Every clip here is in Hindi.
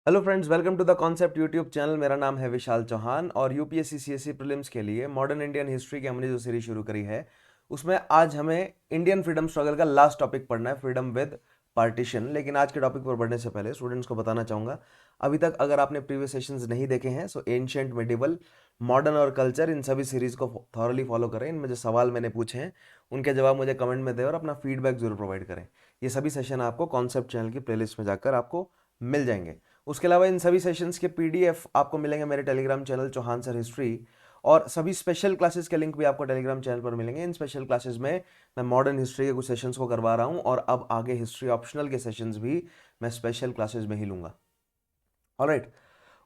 Hello friends, welcome to the concept YouTube channel. मेरा नाम है विशाल चौहान और यूपीएससी सीएससी प्रीलिम्स के लिए मॉडर्न इंडियन हिस्ट्री की हमने जो सीरीज शुरू करी है उसमें आज हमें इंडियन फ्रीडम स्ट्रगल का लास्ट टॉपिक पढ़ना है, फ्रीडम विद पार्टीशन। लेकिन आज के टॉपिक पर बढ़ने से पहले स्टूडेंट्स को बताना चाहूँगा, अभी तक अगर आपने प्रीवियस सेशंस नहीं देखे हैं सो एंशिएंट, मिडिवल, मॉडर्न और कल्चर, इन सभी सीरीज को थॉरली फॉलो करें। इनमें जो सवाल मैंने पूछे हैं उनके जवाब मुझे कमेंट में दें और अपना फीडबैक जरूर प्रोवाइड करें। ये सभी सेशन आपको कॉन्सेप्ट चैनल की प्लेलिस्ट में जाकर आपको मिल जाएंगे। उसके अलावा इन सभी सेशंस के पीडीएफ आपको मिलेंगे मेरे telegram channel Chauhan sir history, और सभी स्पेशल क्लासेस के लिंक भी आपको टेलीग्राम चैनल पर मिलेंगे। इन स्पेशल क्लासेस में मैं मॉडर्न हिस्ट्री के कुछ सेशंस को करवा रहा हूं और अब आगे हिस्ट्री ऑप्शनल के सेशंस भी मैं स्पेशल क्लासेस में ही लूंगा। ऑलराइट,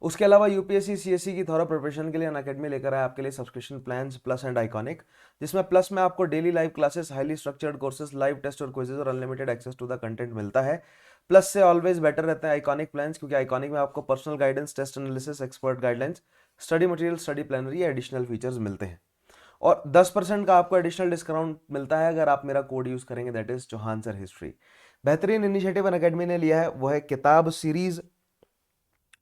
उसके अलावा यूपीएससी सीएससी की थोड़ा प्रिपरेशन के लिए अनअकैडमी लेकर आया आपके लिए subscription plans plus and iconic, जिसमें प्लस में आपको daily live classes, highly structured courses, live test और क्विजेज और unlimited access to the content मिलता है। प्लस से ऑलवेज बेटर रहता है आइकॉनिक प्लान्स, क्योंकि आइकॉनिक में आपको personal guidance, test analysis, expert guidelines, study material, study planner, additional features मिलते हैं। और 10% का आपको एडिशनल डिस्काउंट मिलता है अगर आप मेरा कोड यूज करेंगे, that is Chauhan sir history. बेहतरीन इनिशिएटिव अनअकैडमी ने लिया है वो है किताब सीरीज।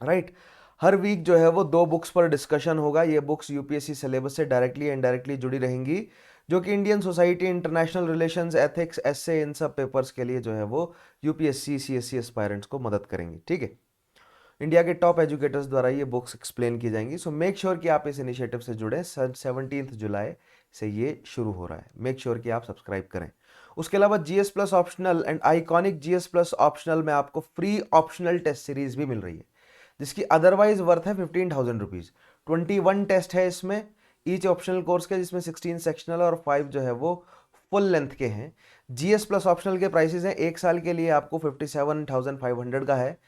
राइट, हर वीक जो है वो 2 बुक्स पर डिस्कशन होगा। ये बुक्स यूपीएससी सिलेबस से डायरेक्टली एंड इनडायरेक्टली जुड़ी रहेंगी, जो कि Indian society, international relations, ethics, essay, इन सब पेपर्स के लिए जो है वो यूपीएससी सीएससी एस्पायरेंट्स को मदद करेंगी। ठीक है, इंडिया के टॉप एजुकेटर्स द्वारा ये बुक्स एक्सप्लेन की जाएंगी। सो मेक श्योर कि आप इस इनिशिएटिव से जुड़े। 17 जुलाई से ये शुरू हो रहा है। मेक श्योर कि आप सब्सक्राइब करें। उसके अलावा GS plus optional and iconic GS plus optional में आपको फ्री ऑप्शनल टेस्ट सीरीज भी मिल रही है, जिसकी अदरवाइज वर्थ है 15,000 रुपीज। 21 टेस्ट है इसमें ईच ऑप्शनल कोर्स के, जिसमें 16 सेक्शनल और 5 जो है वो फुल लेंथ के हैं। जीएस प्लस ऑप्शनल के प्राइसेस हैं, 1 साल के लिए आपको 57,500 का है,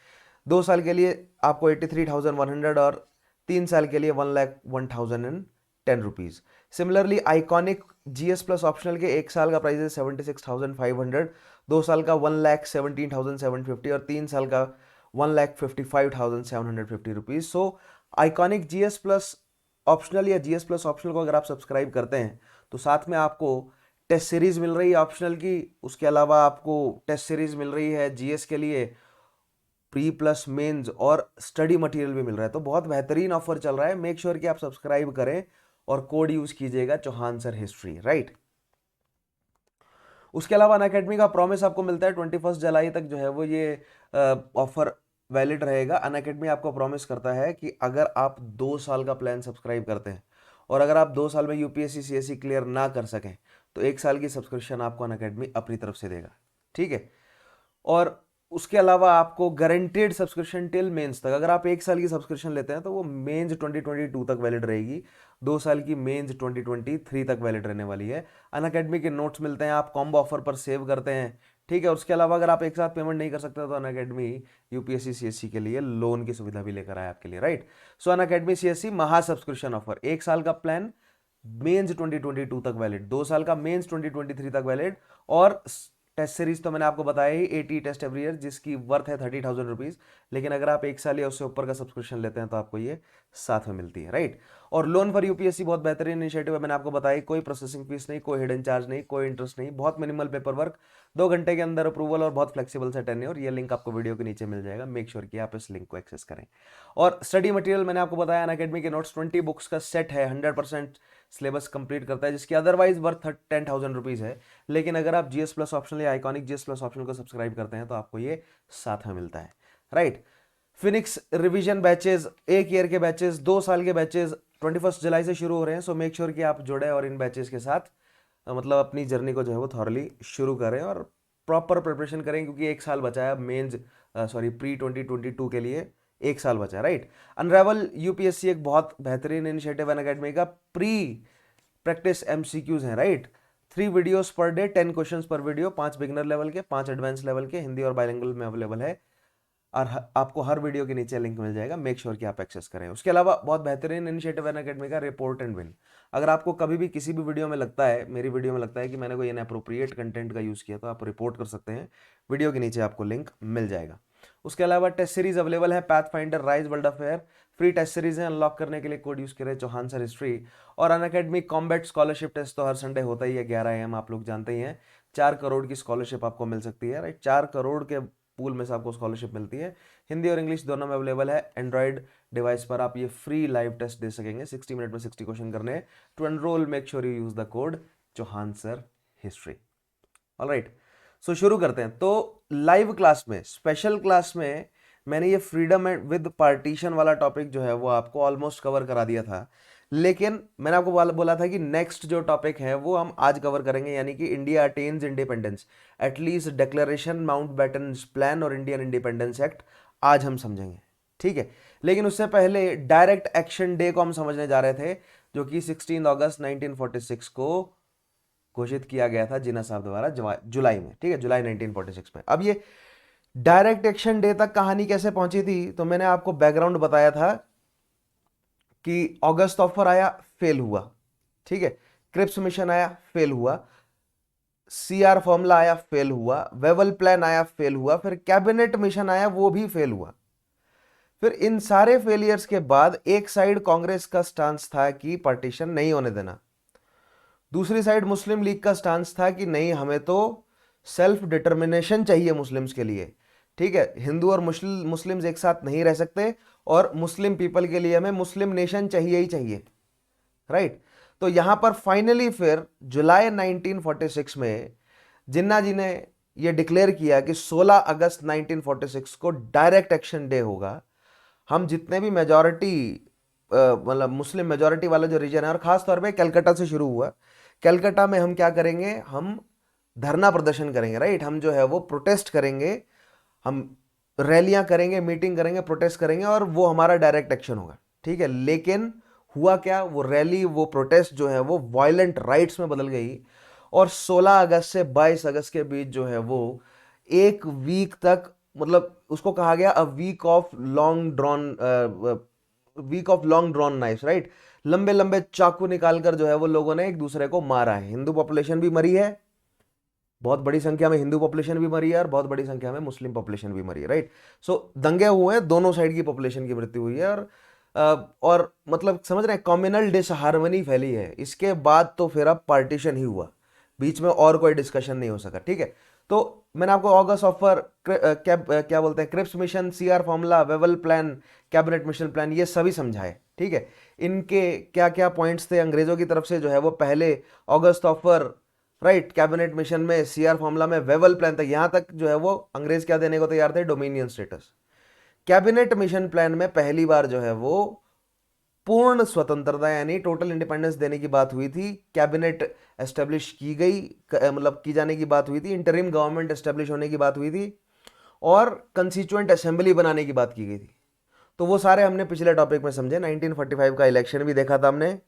2 साल के लिए आपको 83,100 और 3 साल के लिए 1,01,010 rupees. Similarly iconic GS plus optional के 1 साल का प्राइस है 76,500, 2 साल का 1,17,750 और 3 साल का 1,55,750 रुपीज। सो आइकॉनिक जीएस प्लस ऑप्शनल या जीएस प्लस ऑप्शनल को अगर आप सब्सक्राइब करते हैं तो साथ में आपको टेस्ट सीरीज मिल रही है ऑप्शनल की। उसके अलावा आपको टेस्ट सीरीज मिल रही है जीएस के लिए, प्री प्लस मेंस और स्टडी मटेरियल भी मिल रहा है। तो बहुत बेहतरीन ऑफर चल रहा है। मेक श्योर कि आप सब्सक्राइब करें और कोड यूज कीजिएगा चौहान सर हिस्ट्री। राइट, उसके अलावा अनअकैडमी का प्रॉमिस आपको मिलता है 21 जुलाई तक जो है वो ये ऑफर वैलिड रहेगा। अनअकैडमी आपको प्रॉमिस करता है कि अगर आप 2 साल का प्लान सब्सक्राइब करते हैं और अगर आप 2 साल में यूपीएससी सीएससी क्लियर ना कर सकें तो 1 साल की सब्सक्रिप्शन आपको अनअकैडमी अपनी तरफ से देगा। ठीक है, और उसके अलावा आपको गारंटेड सब्सक्रिप्शन टिल मेंस तक। अगर आप 1 साल की सब्सक्रिप्शन लेते हैं तो वो मेंस 2022 तक वैलिड रहेगी, 2 साल की मेंस 2023 तक वैलिड रहने वाली है। अनअकैडमी के नोट्स मिलते हैं, आप कॉम्बो ऑफर पर सेव करते हैं। ठीक है, उसके अलावा अगर आप एक साथ पेमेंट नहीं कर सकते तो अनअकैडमी यूपीएससी सीएससी के लिए लोन की सुविधा भी लेकर आया आपके लिए। राइट, सो अनअकैडमी सीएससी महा सब्सक्रिप्शन ऑफर, 1 साल का प्लान मेंस 2022 तक वैलिड, 2 साल का मेंस 2023 तक वैलिड, और टेस्ट सीरीज तो मैंने आपको बताया ही, 80 टेस्ट एवरी ईयर, जिसकी वर्थ है 30,000 रुपीज। लेकिन अगर आप 1 साल या उससे ऊपर का सब्सक्रिप्शन लेते हैं तो आपको ये साथ में मिलती है। राइट, और लोन फॉर यूपीएससी बहुत बेहतरीन इनिशिएटिव है। मैंने आपको बताया कोई प्रोसेसिंग फीस नहीं, कोई हिडन चार्ज नहीं, कोई इंटरेस्ट नहीं, बहुत मिनिमल पेपर वर्क, 2 घंटे के अंदर अप्रूवल और बहुत फ्लेक्सिबल सा टेन्योर। ये लिंक आपको वीडियो के नीचे मिल जाएगा। मेक श्योर कि आप इस लिंक को एक्सेस करें। और स्टडी मटेरियल मैंने आपको बताया अनअकैडमी के नोट्स 20 बुक्स का सेट है, 100% सिलेबस कंप्लीट करता है, जिसकी अदरवाइज वर्थ 10,000 रुपीज है। लेकिन अगर आप जीएस प्लस ऑप्शनल या आइकॉनिक जीएस प्लस ऑप्शनल को सब्सक्राइब करते हैं तो आपको ये साथ में मिलता है। Right, Phoenix revision batches, 1 year के बैचेस, 2 साल के बैचेस 21 जुलाई से शुरू हो रहे हैं। सो मेक श्योर कि आप जुड़े और इन बैचेस के साथ मतलब अपनी जर्नी को जो है वो थॉरली शुरू करें और प्रॉपर प्रिपरेशन करें, क्योंकि 1 साल बचा है मेंस, सॉरी प्री 2022 के लिए 1 साल बचा है। राइट, अनरेवल यूपीएससी एक बहुत बेहतरीन इनिशिएटिव है अनअकैडमी का। प्री प्रैक्टिस एमसीक्यूज हैं। Right, 3 videos per day, 10 questions पर वीडियो, 5 बिगनर लेवल के, 5 एडवांस लेवल के, हिंदी और बाइलिंगुअल में अवेलेबल है। और आपको हर वीडियो के नीचे लिंक मिल जाएगा। मेक श्योर कि आप एक्सेस करें। उसके अलावा बहुत बेहतरीन इनिशिएटिव है अनअकैडमी का रिपोर्ट एंड विन। अगर आपको कभी भी किसी भी वीडियो में लगता है, मेरी वीडियो में लगता है कि मैंने कोई इनअप्रोप्रिएट कंटेंट का यूज़ किया, तो आप रिपोर्ट कर सकते हैं। वीडियो के नीचे आपको लिंक मिल जाएगा। उसके अलावा टेस्ट सीरीज अवेलेबल है, path finder, rise, world affair, free test series है। अनलॉक करने के लिए कोड यूज करें चौहान सर हिस्ट्री। और अनअकैडमी कॉम्बैट स्कॉलरशिप टेस्ट तो हर संडे होता ही है 11 AM, आप लोग जानते ही हैं। 4 करोड़ की स्कॉलरशिप आपको मिल सकती है। राइट, 4 करोड़ के पूल में से आपको स्कॉलरशिप मिलती है। हिंदी और इंग्लिश दोनों में अवेलेबल है। एंड्रॉइड डिवाइस पर आप ये फ्री लाइव टेस्ट दे सकेंगे। 60 मिनट में 60 क्वेश्चन करने हैं। To enrol make sure you use the code Chauhan sir history. Alright, so शुरू करते हैं। तो लाइव क्लास में, स्पेशल क्लास में मैंने ये फ्रीडम एंड विद पार्टीशन वाला टॉपिक जो है वो आपको ऑलमोस्ट कवर करा दिया था, लेकिन मैंने आपको बोला था कि नेक्स्ट जो टॉपिक है वो हम आज कवर करेंगे, यानी कि India attains independence, at least declaration Mountbatten plan और इंडियन इंडिपेंडेंस एक्ट आज हम समझेंगे, ठीक है। लेकिन उससे पहले डायरेक्ट एक्शन डे को हम समझने जा रहे थे, जो कि 16 अगस्त 1946 को घोषित किया गया था जिन्ना साहब द्वारा जुलाई में, ठीक है, जुलाई 1946 में। अब ये डायरेक्ट एक्शन डे तक कहानी कैसे पहुंची थी, तो मैंने आपको बैकग्राउंड बताया था कि अगस्त ऑफर आया, फेल हुआ, ठीक है, क्रिप्स मिशन आया, फेल हुआ, सीआर फॉर्मूला आया, फेल हुआ, वेवल प्लान आया, फेल हुआ, फिर कैबिनेट मिशन आया, वो भी फेल हुआ। फिर इन सारे फेलियर्स के बाद एक साइड कांग्रेस का स्टांस था कि पार्टीशन नहीं होने देना, दूसरी साइड मुस्लिम लीग का स्टांस था कि नहीं, हमें तो सेल्फ डिटर्मिनेशन चाहिए मुस्लिम्स के लिए, ठीक है, हिंदू और मुस्लिम्स एक साथ नहीं रह सकते, और मुस्लिम पीपल के लिए हमें मुस्लिम नेशन चाहिए ही चाहिए, राइट। तो यहां पर फाइनली फिर जुलाई 1946 में जिन्ना जी ने यह डिक्लेयर किया कि 16 अगस्त 1946 को डायरेक्ट एक्शन डे होगा। हम जितने भी मेजॉरिटी, मतलब मुस्लिम मेजॉरिटी वाला जो रीजन है, और खास तौर पे कलकत्ता से शुरू हुआ, कलकत्ता में हम क्या करेंगे, हम धरना प्रदर्शन करेंगे, राइट, हम जो है वो प्रोटेस्ट करेंगे, हम रैलियां करेंगे, मीटिंग करेंगे, प्रोटेस्ट करेंगे, और वो हमारा डायरेक्ट एक्शन होगा, ठीक है। लेकिन हुआ क्या, वो रैली, वो प्रोटेस्ट जो है वो वायलेंट राइट्स में बदल गई, और 16 अगस्त से 22 अगस्त के बीच जो है वो एक वीक तक, मतलब उसको कहा गया a week of long drawn knives, right, लंबे लंबे चाकू निकालकर जो है वो लोगों ने एक दूसरे को मारा है। हिंदू पॉपुलेशन भी मरी है, बहुत बड़ी संख्या में हिंदू पॉपुलेशन भी मरी है, और बहुत बड़ी संख्या में मुस्लिम पॉपुलेशन भी मरी है, राइट। सो दंगे हुए हैं, दोनों साइड की पॉपुलेशन की मृत्यु हुई है, और मतलब समझ रहे हैं, कम्युनल डिसहार्मनी फैली है। इसके बाद तो फिर अब पार्टीशन ही हुआ, बीच में और कोई डिस्कशन नहीं हो सका, ठीक है। तो मैंने आपको ऑगस्ट ऑफर, क्या बोलते हैं, Cripps mission, CR formula, Wavell plan, cabinet mission plan, ये सभी समझाए, ठीक है। इनके क्या क्या पॉइंट्स थे अंग्रेजों की तरफ से जो है वो पहले August offer, right, cabinet mission में, सीआर फॉर्मूला में, वेवल प्लान तक, यहां तक जो है वो अंग्रेज क्या देने को तैयार थे, dominion status. Cabinet mission plan में पहली बार जो है वो पूर्ण स्वतंत्रता यानी टोटल इंडिपेंडेंस देने की बात हुई थी। कैबिनेट एस्टेब्लिश की गई, मतलब की जाने की बात हुई थी, इंटरिम गवर्नमेंट एस्टेब्लिश होने की बात हुई थी, और कंस्टिट्यूएंट असेंबली बनाने की बात की गई थी। तो वो सारे हमने पिछले टॉपिक में समझे। 1945 का इलेक्शन भी देखा था हमने,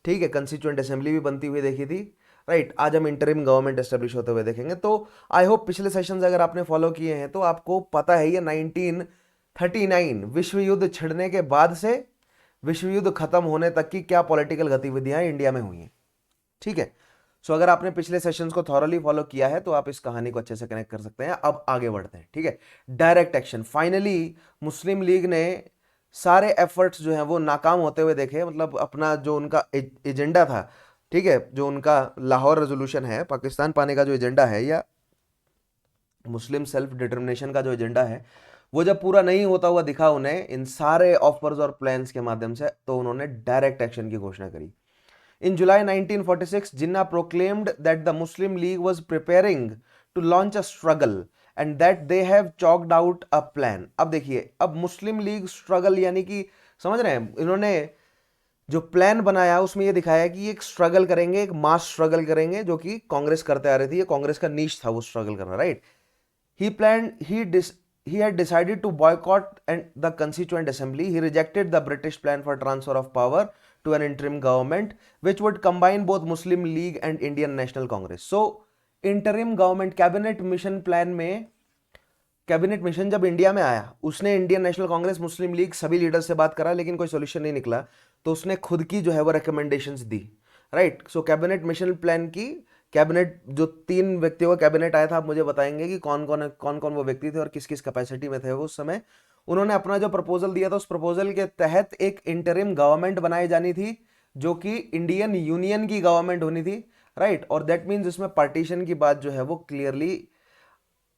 ठीक है, कंस्टिट्यूएंट असेंबली भी बनती हुई देखी थी, राइट। आज हम इंटरिम गवर्नमेंट एस्टेब्लिश होते हुए देखेंगे। तो आई होप पिछले सेशंस अगर आपने फॉलो किए हैं तो आपको पता है ये 1939 विश्व युद्ध छिड़ने के बाद से विश्व युद्ध खत्म होने तक की क्या पॉलिटिकल गतिविधियां इंडिया में हुई हैं, ठीक है। सो अगर आपने पिछले सेशंस को थॉरली फॉलो किया है तो आप इस कहानी को अच्छे से कनेक्ट कर सकते हैं। अब आगे बढ़ते हैं, ठीक है। डायरेक्ट एक्शन, फाइनली मुस्लिम लीग ने सारे एफर्ट्स जो हैं वो नाकाम होते हुए देखे, मतलब अपना जो उनका एजेंडा था, ठीक है, जो उनका लाहौर रेजोल्यूशन है, पाकिस्तान पाने का जो एजेंडा है, या मुस्लिम सेल्फ डिटर्मिनेशन का जो एजेंडा है, वो जब पूरा नहीं होता हुआ दिखा उन्हें इन सारे ऑफर्स और प्लान्स के माध्यम से, तो उन्होंने डायरेक्ट एक्शन की घोषणा करी। In July 1946 Jinnah proclaimed that the Muslim League was preparing to launch a struggle and that they have chalked out a plan. अब देखिए, अब मुस्लिम लीग स्ट्रगल यानी कि समझ रहे हैं, इन्होंने जो प्लान बनाया उसमें ये दिखाया कि एक स्ट्रगल करेंगे, एक मास स्ट्रगल करेंगे, जो कि कांग्रेस करते आ रही थी, ये कांग्रेस का नीश था वो स्ट्रगल करना, right. He had decided to boycott the Constituent Assembly. He rejected the British plan for transfer of power to an interim government, which would combine both Muslim League and Indian National Congress. So, interim government cabinet mission plan में, कैबिनेट मिशन जब इंडिया में आया, उसने इंडियन नेशनल कांग्रेस, मुस्लिम लीग, सभी लीडर से बात करा, लेकिन कोई सोल्यूशन नहीं निकला, तो उसने खुद की जो है वो रिकमेंडेशंस दी, राइट। सो कैबिनेट मिशन प्लान की, कैबिनेट जो 3 व्यक्तियों का कैबिनेट आया था, आप मुझे बताएंगे कि कौन कौन वो व्यक्ति थे और किस किस कैपेसिटी में थे वो उस समय। उन्होंने अपना जो प्रपोजल दिया था, उस प्रपोजल के तहत एक इंटरिम गवर्नमेंट बनाई जानी थी, जो कि इंडियन यूनियन की गवर्नमेंट होनी थी, राइट। और दैट मीन्स इसमें पार्टीशन की बात जो है वो क्लियरली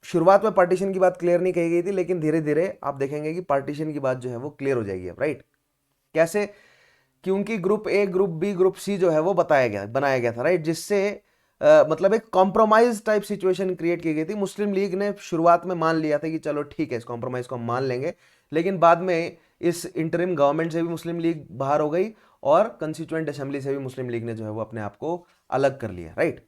शुरुआत में पार्टीशन की बात क्लियर नहीं कही गई थी, लेकिन धीरे धीरे आप देखेंगे कि पार्टीशन की बात जो है वो क्लियर हो जाएगी अब, राइट। कैसे? क्योंकि group A, group B, group C जो है वो बनाया गया था, राइट, जिससे मतलब एक कॉम्प्रोमाइज टाइप सिचुएशन क्रिएट की गई थी। मुस्लिम लीग ने शुरुआत में मान लिया था कि चलो ठीक है, इस कॉम्प्रोमाइज को हम मान लेंगे, लेकिन बाद में इस इंटरिम गवर्नमेंट से भी मुस्लिम लीग बाहर हो गई और कंस्टिट्यूएंट असेंबली से भी मुस्लिम लीग ने जो है वो अपने आप को अलग कर लिया, right.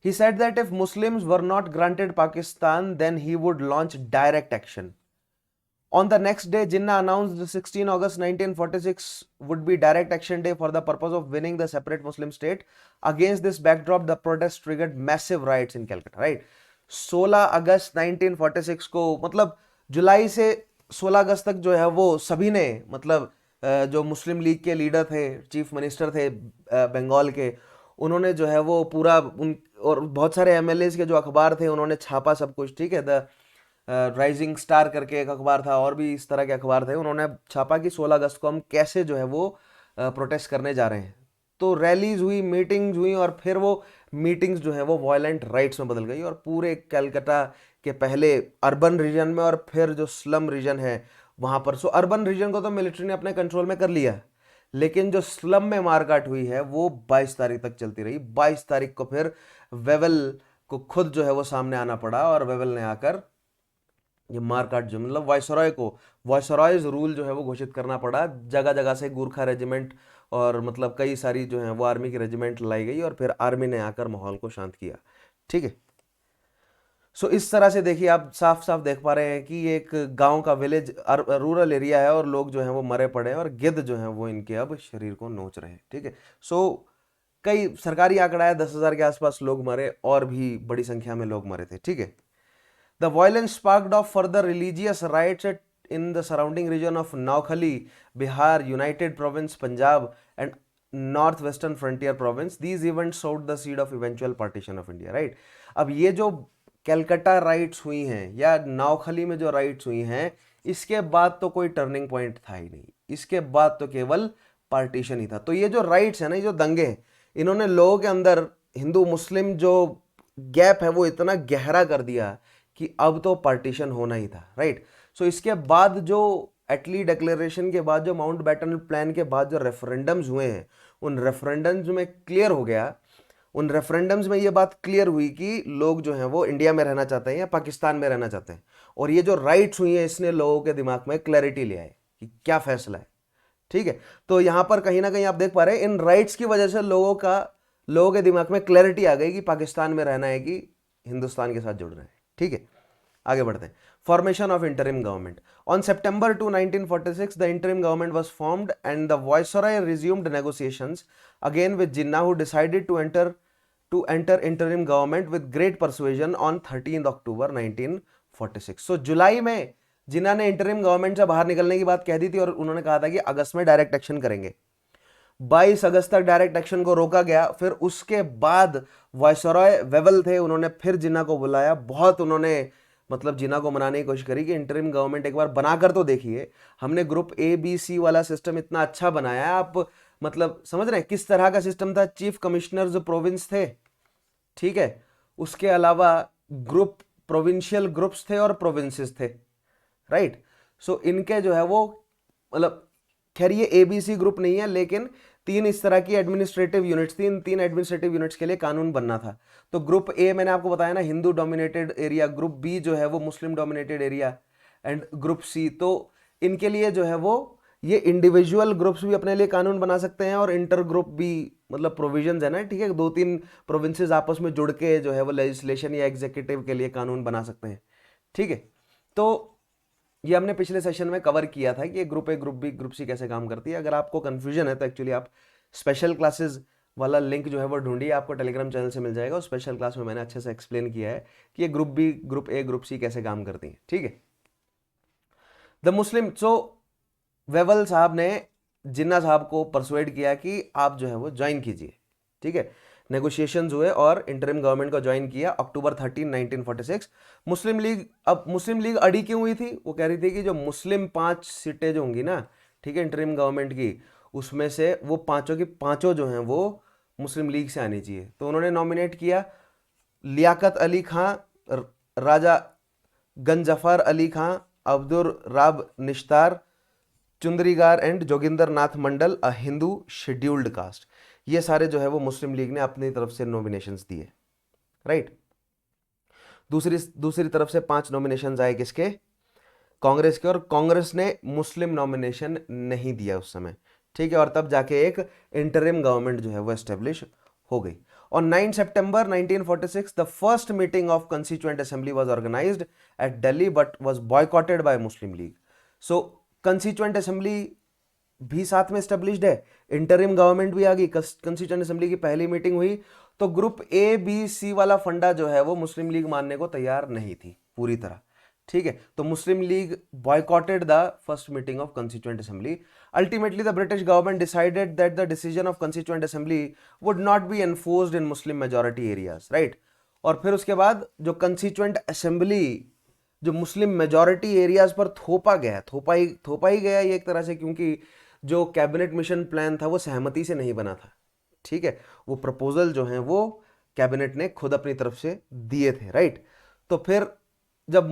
He said that if Muslims were not granted Pakistan, then he would launch direct action. On the next day, Jinnah announced 16 August 1946 would be direct action day for the purpose of winning the separate Muslim state. Against this backdrop, the protest triggered massive riots in Calcutta, right? 16 अगस्त 1946 को, मतलब जुलाई से 16 अगस्त तक जो है वो सभी ने, मतलब जो मुस्लिम लीग के लीडर थे, चीफ मिनिस्टर थे बंगाल के, उन्होंने जो है वो पूरा उन और बहुत सारे एमएलए के जो अखबार थे उन्होंने छापा सब कुछ, ठीक है। द राइजिंग स्टार करके एक अखबार था, और भी इस तरह के अखबार थे, उन्होंने छापा कि 16 अगस्त को हम कैसे जो है वो प्रोटेस्ट करने जा रहे हैं। तो रैलीज हुई, मीटिंग्स हुई, और फिर वो मीटिंग्स जो है वो वायलेंट राइट्स में बदल गई, और पूरे कलकत्ता के पहले अर्बन रीजन में और फिर जो स्लम रीजन है वहाँ पर, सो अर्बन रीजन को तो मिलिट्री ने अपने कंट्रोल में कर लिया, लेकिन जो स्लम में मारकाट हुई है वो 22 तारीख तक चलती रही। 22 तारीख को फिर वेवल को खुद जो है वो सामने आना पड़ा, और वेवल ने आकर ये मारकाट जो, मतलब वायसरॉय को वायसरॉयज रूल जो है वो घोषित करना पड़ा। जगह जगह से गुरखा रेजिमेंट और मतलब कई सारी जो है वो आर्मी की रेजिमेंट लाई गई, और फिर आर्मी ने आकर माहौल को शांत किया, ठीक है। सो इस तरह से देखिए, आप साफ साफ देख पा रहे हैं कि ये एक गांव का विलेज रूरल एरिया है, और लोग जो हैं वो मरे पड़े हैं, और गिद्ध जो हैं वो इनके अब शरीर को नोच रहे हैं, ठीक है। सो कई सरकारी आंकड़ा है 10,000 के आसपास लोग मरे, और भी बड़ी संख्या में लोग मरे थे, ठीक है। The violence sparked of further religious rights in the surrounding region of Naukhali, Bihar, United Province, Punjab, and Northwestern Frontier Province. These events sowed the seed of eventual partition of India, right? अब ये जो कलकत्ता राइट्स हुई हैं या नौखली में जो राइट्स हुई हैं, इसके बाद तो कोई टर्निंग पॉइंट था ही नहीं, इसके बाद तो केवल पार्टीशन ही था। तो ये जो राइट्स है ना, ये जो दंगे हैं, इन्होंने लोगों के अंदर हिंदू मुस्लिम जो गैप है वो इतना गहरा कर दिया कि अब तो पार्टीशन होना ही था, राइट। सो इसके बाद जो एटली डिक्लेरेशन के बाद, जो माउंट बैटन प्लान के बाद जो रेफरेंडम्स हुए हैं, उन रेफरेंडम्स में क्लियर हो गया, उन रेफरेंडम्स में ये बात क्लियर हुई कि लोग जो हैं वो इंडिया में रहना चाहते हैं या पाकिस्तान में रहना चाहते हैं। और ये जो राइट्स हुई हैं, इसने लोगों के दिमाग में क्लैरिटी ले आए कि क्या फैसला है, ठीक है। तो यहां पर कहीं ना कहीं आप देख पा रहे हैं, इन राइट्स की वजह से लोगों के दिमाग में क्लैरिटी आ गई कि पाकिस्तान में रहना है कि हिंदुस्तान के साथ जुड़ रहे हैं, ठीक है। आगे बढ़ते हैं। Formation of interim government. On September 2, 1946, the interim government was formed and the viceroy resumed negotiations again with Jinnah, who decided to enter interim government with great persuasion on 13th October 1946. So जुलाई में जिन्ना ने इंटरिम गवर्नमेंट से बाहर निकलने की बात कह दी थी, और उन्होंने कहा था कि अगस्त में डायरेक्ट एक्शन करेंगे। 22 अगस्त तक डायरेक्ट एक्शन को रोका गया। फिर उसके बाद वायसरॉय वेवल थे, उन्होंने फिर जिन्ना को बुलाया, बहुत उन्होंने मतलब जिन्ना को मनाने की कोशिश करी कि इंटरिम गवर्नमेंट एक बार बनाकर तो देखिए, हमने ग्रुप ए बी सी वाला सिस्टम इतना अच्छा बनाया है, आप मतलब समझ रहे हैं किस तरह का सिस्टम था। चीफ कमिश्नर जो प्रोविंस थे, ठीक है, उसके अलावा ग्रुप प्रोविंशियल ग्रुप्स थे और प्रोविंसेस थे, राइट। सो इनके जो है वो मतलब, खैर ये एबीसी ग्रुप नहीं है, लेकिन तीन इस तरह की एडमिनिस्ट्रेटिव यूनिट्स थी। इन तीन एडमिनिस्ट्रेटिव यूनिट्स के लिए कानून बनना था। तो ग्रुप ए मैंने आपको बताया ना, Hindu dominated area, group B जो है वो Muslim dominated area, and group C, तो इनके लिए जो है वो ये इंडिविजुअल ग्रुप्स भी अपने लिए कानून बना सकते हैं, और इंटर ग्रुप भी मतलब प्रोविजंस है ना, ठीक है, दो तीन प्रोविंसेस आपस में जुड़ के जो है वो लेजिस्लेशन या एग्जीक्यूटिव के लिए कानून बना सकते हैं, ठीक है। तो ये हमने पिछले सेशन में कवर किया था कि group A, group B, group C कैसे काम करती है। अगर आपको कंफ्यूजन है तो एक्चुअली आप स्पेशल क्लासेस वाला लिंक जो है वो ढूंढिए, आपको टेलीग्राम चैनल से मिल जाएगा। और स्पेशल क्लास में मैंने अच्छे से एक्सप्लेन किया है कि ये group B, group A, group C कैसे काम करती है, ठीक है। द मुस्लिम, सो वेवल साहब ने जिन्ना साहब को परसुएड किया कि आप जो है वो ज्वाइन कीजिए, ठीक है। नेगोशिएशंस हुए और इंटरिम गवर्नमेंट को ज्वाइन किया अक्टूबर 13, 1946। मुस्लिम लीग, अब मुस्लिम लीग अड़ी क्यों हुई थी? वो कह रही थी कि जो मुस्लिम 5 सीटें जो होंगी ना, ठीक है, इंटरिम गवर्नमेंट की, उसमें से वो पांचों की पांचों जो हैं वो मुस्लिम लीग से आनी चाहिए। तो उन्होंने नॉमिनेट किया लियाकत अली खां राजा गंजफर Ali Khan, Abdul Rab Nishtar, Chundrigar and Jogendra Nath Mandal a Hindu scheduled caste. ये सारे जो है वो मुस्लिम लीग ने अपनी तरफ से नॉमिनेशंस दिए, राइट। दूसरी दूसरी तरफ से 5 नॉमिनेशंस आए किसके? कांग्रेस के, और कांग्रेस ने मुस्लिम नॉमिनेशन नहीं दिया उस समय, ठीक है। और तब जाके एक इंटरिम गवर्नमेंट जो है वो एस्टेब्लिश हो गई। On 9 September 1946, the first meeting of Constituent Assembly was organized at Delhi but was boycotted by Muslim League. So, Constituent Assembly भी साथ में established है, इंटरिम गवर्नमेंट भी आ गई, कंस्टिट्यूएंट असेंबली की पहली मीटिंग हुई, तो ग्रुप ए बी सी वाला फंडा जो है वो मुस्लिम लीग मानने को तैयार नहीं थी पूरी तरह, ठीक है। तो मुस्लिम league boycotted the first meeting of Constituent Assembly. Ultimately, the British government decided that the decision of Constituent Assembly would not be enforced in Muslim majority areas, right? और फिर उसके बाद जो Constituent Assembly जो मुस्लिम मेजॉरिटी एरियाज पर थोपा ही गया ये एक तरह से, क्योंकि जो कैबिनेट मिशन प्लान था वो सहमति से नहीं बना था, ठीक है। वो प्रपोजल जो है वो कैबिनेट ने खुद अपनी तरफ से दिए थे, राइट। तो फिर जब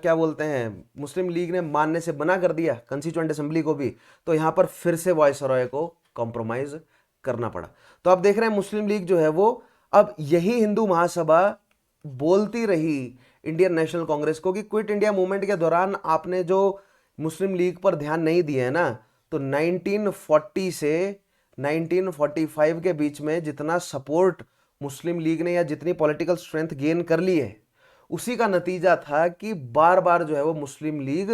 क्या बोलते हैं, मुस्लिम लीग ने मानने से मना कर दिया कंस्टिट्यूएंट असेंबली को भी, तो यहां पर फिर से वायसरॉय को कॉम्प्रोमाइज करना पड़ा। तो आप देख रहे हैं मुस्लिम लीग जो है वो अब यही हिंदू महासभा बोलती रही इंडियन नेशनल कांग्रेस को कि क्विट इंडिया मूवमेंट के दौरान आपने जो मुस्लिम लीग पर ध्यान नहीं दिया है ना, तो 1940 से 1945 के बीच में जितना सपोर्ट मुस्लिम लीग ने या जितनी पॉलिटिकल स्ट्रेंथ गेन कर ली है, उसी का नतीजा था कि बार बार जो है वो मुस्लिम लीग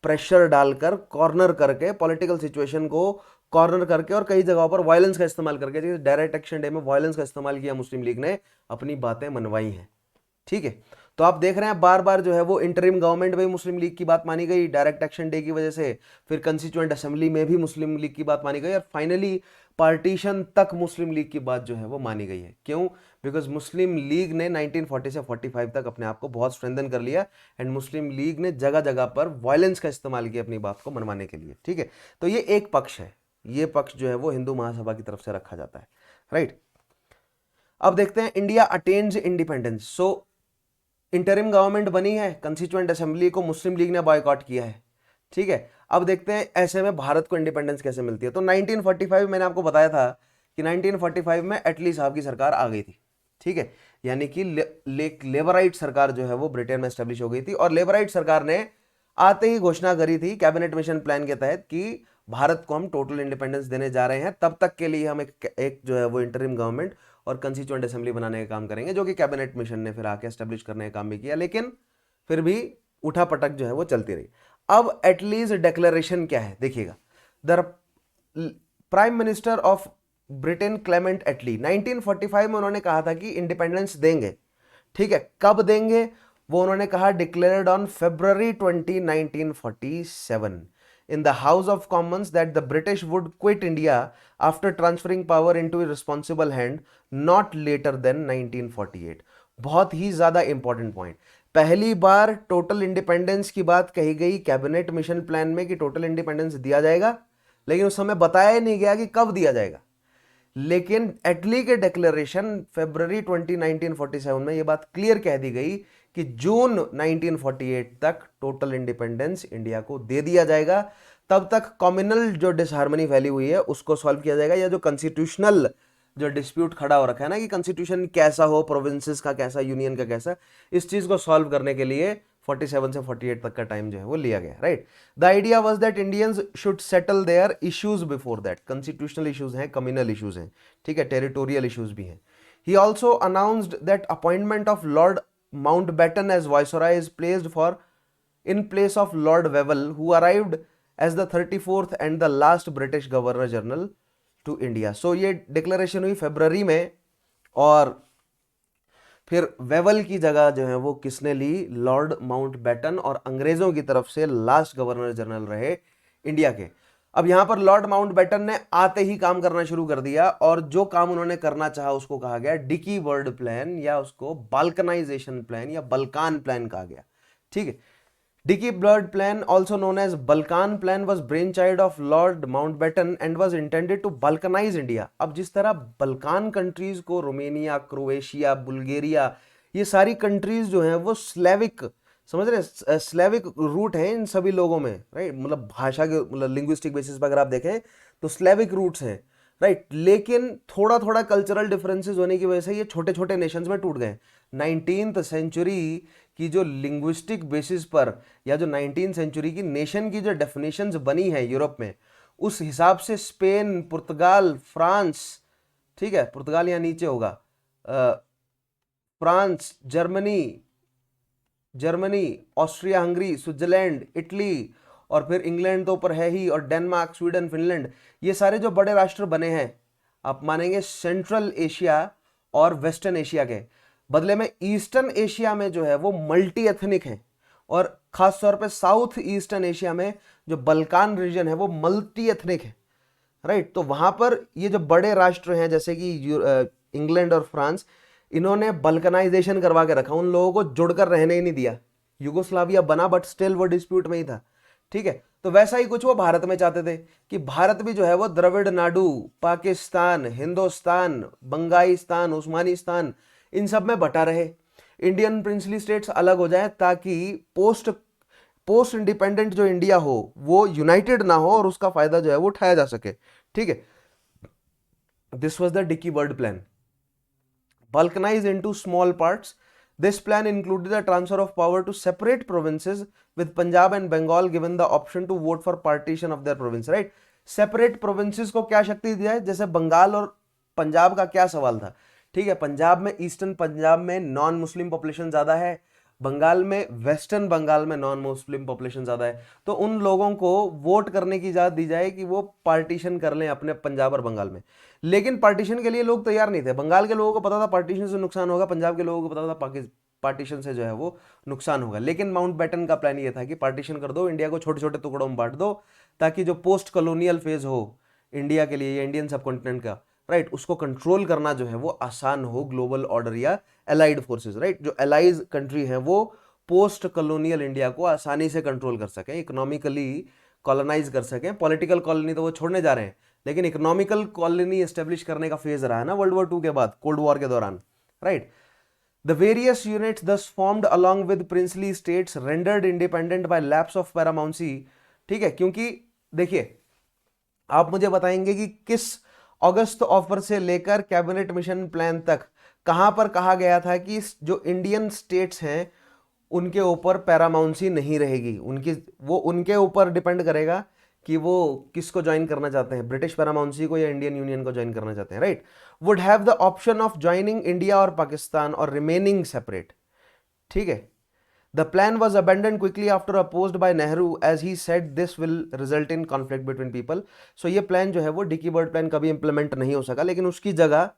प्रेशर डालकर, कॉर्नर करके, पॉलिटिकल सिचुएशन को कॉर्नर करके और कई जगहों पर वायलेंस का इस्तेमाल करके, जैसे डायरेक्ट एक्शन डे में वायलेंस का इस्तेमाल किया मुस्लिम लीग ने, अपनी बातें मनवाई हैं, ठीक है। तो आप देख रहे हैं बार बार जो है वो इंटरिम गवर्नमेंट में मुस्लिम लीग की बात मानी गई डायरेक्ट एक्शन डे की वजह से, फिर कंस्टिट्यूएंट असेंबली में भी मुस्लिम लीग की बात मानी गई, और फाइनली पार्टीशन तक मुस्लिम लीग की बात जो है वो मानी गई है। क्यों? बिकॉज मुस्लिम लीग ने 1940 से 45 तक अपने आप को बहुत स्ट्रेंथन कर लिया, एंड मुस्लिम लीग ने जगह जगह पर वायलेंस का इस्तेमाल किया अपनी बात को मनवाने के लिए, ठीक है। तो ये एक पक्ष है, ये पक्ष जो है वो हिंदू महासभा की तरफ से रखा जाता है, राइट। अब देखते हैं इंडिया अटेन्स इंडिपेंडेंस। सो इंटरिम गवर्नमेंट बनी है, कंस्टिट्यूएंट असेंबली को मुस्लिम लीग ने बॉयकॉट किया है, ठीक है। अब देखते हैं ऐसे में भारत को इंडिपेंडेंस कैसे मिलती है। तो 1945 मैंने आपको बताया था कि 1945 में एटली साहब की सरकार आ गई थी, ठीक है, यानी कि लेबराइट सरकार जो है वो ब्रिटेन में एस्टेब्लिश हो गई थी, और लेबराइट सरकार ने आते ही घोषणा करी थी कैबिनेट मिशन प्लान के तहत कि भारत को हम टोटल इंडिपेंडेंस देने जा रहे हैं, तब तक के लिए हम एक जो है वो इंटरिम गवर्नमेंट और कंस्टिट्यूएंट असेंबली बनाने का काम करेंगे, जो कि कैबिनेट मिशन ने फिर आके एस्टेब्लिश करने का काम भी किया, लेकिन फिर भी उठापटक जो है वो चलती रही। अब एटलीस्ट डिक्लेरेशन क्या है देखिएगा। The prime minister of Britain Clement Attlee 1945 में उन्होंने कहा था कि इंडिपेंडेंस देंगे, ठीक है। कब देंगे वो उन्होंने कहा, declared on February 20, 1947 in the House of Commons that the British would quit India after transferring power into a responsible hand not later than 1948। बहुत ही ज्यादा इंपॉर्टेंट पॉइंट, पहली बार टोटल इंडिपेंडेंस की बात कही गई कैबिनेट मिशन प्लान में कि टोटल इंडिपेंडेंस दिया जाएगा, लेकिन उस समय बताया ही नहीं गया कि कब दिया जाएगा। लेकिन एटली के डिक्लेरेशन February 20, 1947 में यह बात क्लियर कह दी गई कि जून 1948 तक टोटल इंडिपेंडेंस इंडिया को दे दिया जाएगा। तब तक कम्युनल जो डिसहार्मनी फैली हुई है उसको सॉल्व किया जाएगा, या जो कॉन्स्टिट्यूशनल जो डिस्प्यूट खड़ा हो रखा है ना कि कॉन्स्टिट्यूशन कैसा हो, प्रोविंसेस का कैसा, यूनियन का कैसा, इस चीज को सॉल्व करने के लिए 47 से 48 तक का टाइम जो है वो लिया गया, right. The idea was that Indians should settle their issues before that. Constitutional issues हैं, कम्युनल इश्यूज हैं, ठीक है, टेरिटोरियल इश्यूज भी हैं। He also announced that appointment of lord Mountbatten as Viceroy is placed in place of Lord Wavell, who arrived as the 34th and the last British Governor General to India. So ये डिक्लेरेशन हुई फरवरी में, और फिर वेवल की जगह जो है वो किसने ली, लॉर्ड माउंटबेटन, और अंग्रेजों की तरफ से लास्ट गवर्नर जनरल रहे इंडिया के। अब यहां पर लॉर्ड माउंटबेटन ने आते ही काम करना शुरू कर दिया, और जो काम उन्होंने करना चाहा उसको कहा गया डिकी वर्ड प्लान, या उसको बाल्कनाइजेशन प्लान या बल्कान प्लान कहा गया, ठीक है। Dickie Bird plan, also known as Balkan plan, was brain child of Lord Mountbatten and was intended to balkanise India. अब जिस तरह बल्कान कंट्रीज को रोमेनिया, क्रोएशिया, बुल्गारिया, ये सारी कंट्रीज जो हैं वो स्लेविक, समझ रहे हैं, स्लेविक रूट है इन सभी लोगों में, राइट, मतलब भाषा के मतलब लिंग्विस्टिक बेसिस पर अगर आप देखें तो स्लेविक रूट्स हैं, राइट, लेकिन थोड़ा थोड़ा कल्चरल डिफरेंसेस होने की वजह से ये छोटे छोटे नेशंस में टूट गए। 19th सेंचुरी की जो लिंग्विस्टिक बेसिस पर या जो 19th सेंचुरी की नेशन की जो डेफिनेशंस बनी है यूरोप में, उस हिसाब से स्पेन, पुर्तगाल, फ्रांस, ठीक है, पुर्तगाल यहाँ नीचे होगा, France, Germany, Germany, Austria Hungary, Switzerland, Italy, और फिर इंग्लैंड तो ऊपर है ही, और डेनमार्क, स्वीडन, फिनलैंड, ये सारे जो बड़े राष्ट्र बने हैं, आप मानेंगे सेंट्रल एशिया और वेस्टर्न एशिया के। बदले में ईस्टर्न एशिया में जो है वो मल्टी एथनिक है, और खास तौर पे साउथ ईस्टर्न एशिया में जो बल्कान रीजन है वो मल्टी एथनिक है, राइट। तो वहां पर ये जो बड़े राष्ट्र हैं जैसे कि इंग्लैंड और फ्रांस, इन्होंने बल्कनाइजेशन करवा के रखा, उन लोगों को जुड़कर रहने ही नहीं दिया। युगोस्लाविया बना बट स्टिल वो डिस्प्यूट में ही था, ठीक है। तो वैसा ही कुछ वो भारत में चाहते थे कि भारत भी जो है वो द्रविड़ नाडु, पाकिस्तान, हिंदुस्तान, बंगाइस्तान, उस्मानिस्तान, इन सब में बटा रहे। इंडियन प्रिंसली स्टेट्स अलग हो जाए ताकि पोस्ट पोस्ट इंडिपेंडेंट जो इंडिया हो वो यूनाइटेड ना हो और उसका फायदा जो है वो उठाया जा सके, ठीक है। This was the dickey Bird plan, balkanized into small parts. This plan included the transfer of power to separate provinces, with Punjab and Bengal given the option to vote for partition of their province, right? Separate provinces को क्या शक्ति दिया है, जैसे बंगाल और पंजाब का क्या सवाल था, ठीक है, पंजाब में, ईस्टर्न पंजाब में नॉन मुस्लिम पॉपुलेशन ज्यादा है, बंगाल में, वेस्टर्न बंगाल में नॉन मुस्लिम पॉपुलेशन ज्यादा है, तो उन लोगों को वोट करने की इजाजत दी जाए कि वो पार्टीशन कर लें अपने पंजाब और बंगाल में। लेकिन पार्टीशन के लिए लोग तैयार नहीं थे। बंगाल के लोगों को पता था पार्टीशन से नुकसान होगा, पंजाब के लोगों को पता था पार्टीशन से जो है वो नुकसान होगा। लेकिन माउंटबेटन का प्लान ये था कि पार्टीशन कर दो, इंडिया को छोटे छोटे टुकड़ों में बांट दो, ताकि जो पोस्ट कॉलोनियल फेज हो इंडिया के लिए या इंडियन सबकॉन्टिनेंट का, राइट, उसको कंट्रोल करना जो है वो आसान हो, ग्लोबल ऑर्डर या एलाइड फोर्सेस, राइट, जो एलाइज कंट्री है वो पोस्ट कॉलोनियल इंडिया को आसानी से कंट्रोल कर सकें, इकोनॉमिकली कॉलोनाइज कर सकें। पॉलिटिकल कॉलोनी तो वो छोड़ने जा रहे हैं, लेकिन इकोनॉमिकल कॉलोनी एस्टेब्लिश करने का फेज रहा है ना वर्ल्ड वॉर 2 के बाद, कोल्ड वॉर के दौरान, right. The various units thus formed along with princely states rendered independent by lapse of paramountcy, ठीक है, क्योंकि देखिए आप मुझे बताएंगे कि किस अगस्त ऑफर से लेकर कैबिनेट मिशन प्लान तक कहां पर कहा गया था कि जो इंडियन स्टेट्स हैं उनके ऊपर पैरामाउंसी नहीं रहेगी, उनकी वो उनके ऊपर डिपेंड करेगा कि वो किसको ज्वाइन करना चाहते हैं, ब्रिटिश पैरामाउंसी को या इंडियन यूनियन को ज्वाइन करना चाहते हैं, right. Would have the option of joining India और पाकिस्तान और रिमेनिंग सेपरेट, ठीक है। The plan was abandon quickly after opposed by Nehru as he said this will result in conflict between people. So ये प्लान जो है वो डिकी बर्ड प्लान कभी इंप्लीमेंट नहीं हो सका, लेकिन उसकी जगह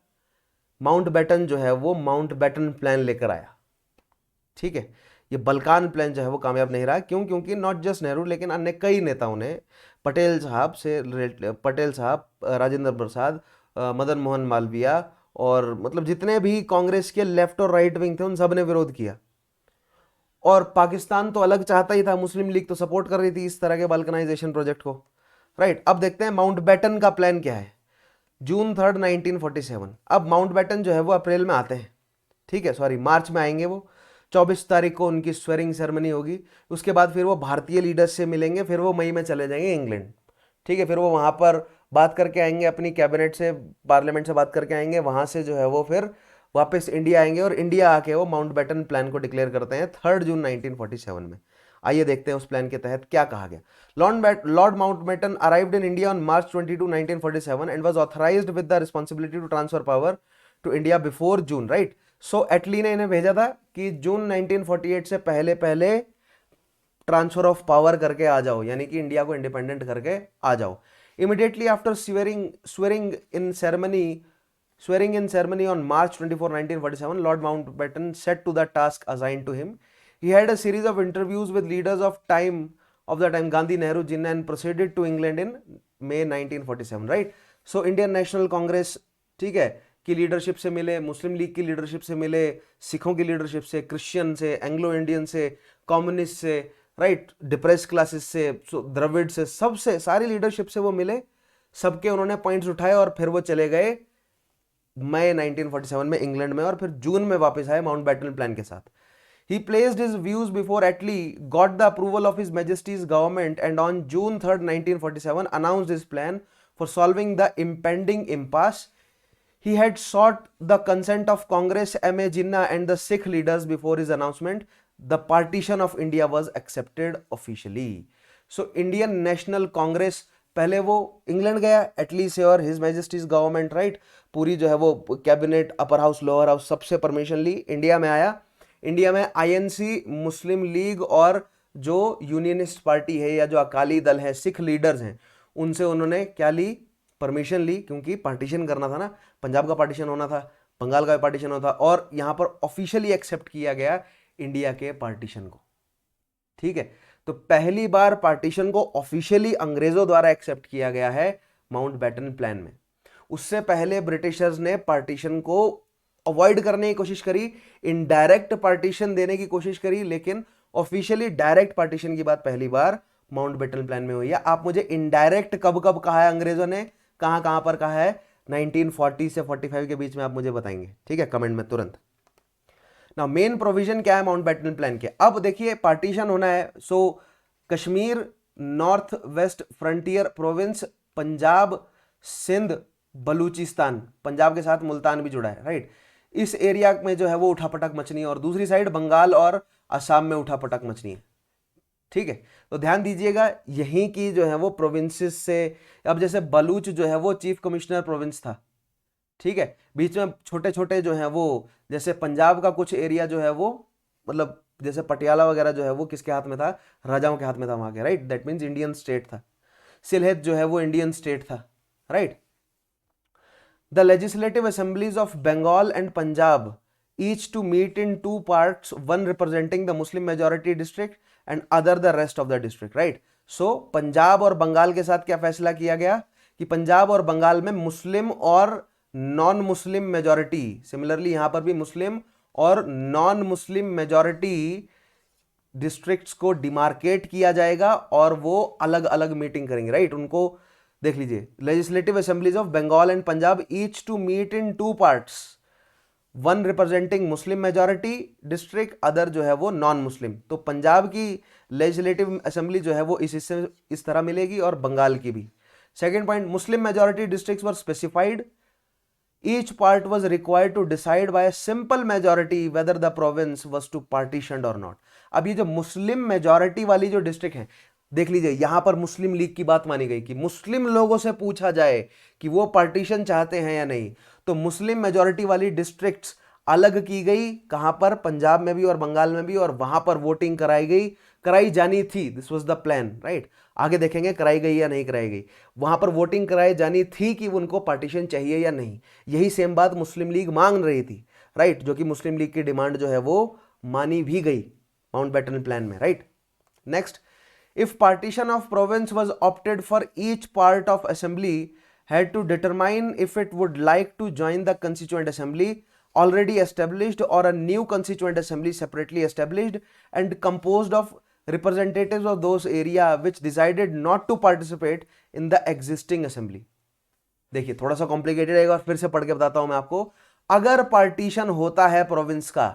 माउंटबेटन जो है वो माउंटबेटन प्लान लेकर आया, ठीक है। ये बल्कान प्लान जो है वो कामयाब नहीं रहा, क्यों? क्योंकि नॉट जस्ट नेहरू लेकिन अन्य कई नेताओं ने, पटेल साहब, राजेंद्र प्रसाद, मदन मोहन मालवीय, और मतलब जितने भी कांग्रेस के लेफ्ट और राइट विंग थे उन सब ने विरोध किया। और पाकिस्तान तो अलग चाहता ही था, मुस्लिम लीग तो सपोर्ट कर रही थी इस तरह के बाल्कनाइजेशन प्रोजेक्ट को, राइट। अब देखते हैं माउंटबेटन का प्लान क्या है। जून 3, 1947। अब माउंटबेटन जो है वो अप्रैल में आते हैं, ठीक है, सॉरी मार्च में आएंगे वो। 24 तारीख को उनकी स्वेरिंग सेरेमनी होगी, उसके बाद फिर वो भारतीय लीडर्स से मिलेंगे, फिर वो मई में चले जाएंगे इंग्लैंड, ठीक है। फिर वो वहाँ पर बात करके आएंगे, अपनी कैबिनेट से, पार्लियामेंट से बात करके आएंगे, वहाँ से जो है वो फिर वापस इंडिया आएंगे, और इंडिया आके वो माउंटबेटन प्लान को डिक्लेयर करते हैं 3 जून 1947 में। आइए देखते हैं उस प्लान के तहत क्या कहा गया। Lord Mountbatten arrived in India on March 22, 1947 and was authorised with the responsibility to transfer power to India before June, right. So Attlee ने इन्हें भेजा था कि जून 1948 से पहले पहले ट्रांसफर ऑफ पावर करके आ जाओ, यानी कि इंडिया को इंडिपेंडेंट करके आ जाओ। Immediately after swearing in ceremony on March 24, 1947, Lord Mountbatten set to the task assigned to him. He had a series of interviews with leaders of the time, Gandhi, Nehru, Jinnah, and proceeded to England in May 1947, right? So Indian National Congress, ठीक है, की लीडरशिप से मिले, मुस्लिम लीग की लीडरशिप से मिले, सिखों की लीडरशिप से, क्रिश्चियन से, एंग्लो इंडियन से, कम्युनिस्ट से, राइट, डिप्रेस क्लासेस से, द्रविड़ से, सबसे, सारी लीडरशिप से वो मिले, सबके उन्होंने पॉइंट्स उठाए और फिर वो चले गए मई 1947 में इंग्लैंड में, और फिर जून में वापस आए माउंटबेटन प्लान के साथ। He placed his views before Attlee, got the approval of His Majesty's government, and on June 3rd, 1947, announced his plan for solving the impending impasse. He had sought the consent of Congress, M.A. Jinnah, and the Sikh leaders before his announcement. The partition of India was accepted officially. So, Indian National Congress, पहले वो इंग्लैंड गया एटली से, और हिज मैजेस्टीज गवर्नमेंट, राइट, पूरी जो है वो cabinet, upper house, lower house, सबसे परमिशन ली, इंडिया में आया। इंडिया में आईएनसी, मुस्लिम लीग और जो यूनियनिस्ट पार्टी है या जो अकाली दल है, सिख लीडर्स हैं, उनसे उन्होंने क्या ली, परमिशन ली, क्योंकि पार्टीशन करना था ना, पंजाब का पार्टीशन होना था, बंगाल का पार्टीशन होना था, और यहां पर ऑफिशियली एक्सेप्ट किया गया इंडिया के पार्टीशन को। ठीक है, तो पहली बार पार्टीशन को ऑफिशियली अंग्रेजों द्वारा एक्सेप्ट किया गया है माउंटबेटन प्लान में। उससे पहले ब्रिटिशर्स ने पार्टीशन को अवॉइड करने की कोशिश करी, इनडायरेक्ट पार्टीशन देने की कोशिश करी, लेकिन ऑफिशियली डायरेक्ट पार्टीशन की बात पहली बार माउंटबेटन प्लान में हुई है। आप मुझे इनडायरेक्ट कब कब कहा है अंग्रेजों ने, कहां कहां पर कहा है, 1940 से 45 के बीच में आप मुझे बताएंगे, ठीक है, कमेंट में तुरंत। ना मेन प्रोविजन क्या है माउंटबेटन प्लान के, अब देखिए पार्टीशन होना है, so Kashmir, north west frontier province, Punjab, Sindh, Baluchistan, Punjab के साथ मुल्तान भी जुड़ा है, राइट, इस एरिया में जो है वो उठापटक मचनी है, और दूसरी साइड बंगाल और असम में उठापटक मचनी है। ठीक है, तो ध्यान दीजिएगा, यहीं की जो है वो प्रोविंसेस से, अब जैसे बलूच जो है वो चीफ कमिश्नर प्रोविंस था, ठीक है, बीच में छोटे छोटे जो है वो, जैसे पंजाब का कुछ एरिया जो है वो, मतलब जैसे पटियाला वगैरह जो है वो किसके हाथ में था, राजाओं के हाथ में था वहां के, right, that means Indian state था। सिलहेट जो है वो इंडियन स्टेट था, right. The legislative assemblies of Bengal and Punjab each to meet in two parts, one representing the Muslim majority district and other the rest of the district, right? So Punjab और बंगाल के साथ क्या फैसला किया गया कि पंजाब और बंगाल में मुस्लिम और नॉन मुस्लिम मेजॉरिटी, सिमिलरली यहां पर भी मुस्लिम और नॉन मुस्लिम मेजॉरिटी डिस्ट्रिक्ट्स को डिमार्केट किया जाएगा, और वो अलग अलग मीटिंग करेंगे, राइट, उनको देख लीजिए, legislative assemblies of Bengal and Punjab each to meet in two parts, one representing Muslim majority district, other जो है वो नॉन मुस्लिम। तो पंजाब की लेजिस्लेटिव असेंबली जो है वो इस तरह मिलेगी, और बंगाल की भी। Second point, Muslim majority districts were specified, each part was required to decide by a simple majority whether the province was to partitioned or not। अब ये जो मुस्लिम मेजॉरिटी वाली जो डिस्ट्रिक्ट है, देख लीजिए यहां पर मुस्लिम लीग की बात मानी गई कि मुस्लिम लोगों से पूछा जाए कि वो पार्टीशन चाहते हैं या नहीं, तो मुस्लिम मेजॉरिटी वाली डिस्ट्रिक्ट्स अलग की गई, कहां पर, पंजाब में भी और बंगाल में भी, और वहां पर वोटिंग कराई गई, कराई जानी थी, this was the plan, right, आगे देखेंगे कराई गई या नहीं कराई गई, वहां पर वोटिंग कराई जानी थी कि उनको पार्टीशन चाहिए या नहीं। यही सेम बात मुस्लिम लीग मांग रही थी, राइट, जो कि मुस्लिम लीग की डिमांड जो है वो मानी भी गई माउंटबेटन प्लान में, right. Next, if partition of province was opted for, each part of assembly had to determine if it would like to join the constituent assembly already established or a new constituent assembly separately established and composed of representatives of those area which decided not to participate in the existing assembly। देखिए थोड़ा सा कॉम्प्लिकेटेड है, फिर से पढ़ के बताता हूं मैं आपको। अगर पार्टीशन होता है प्रोविंस का,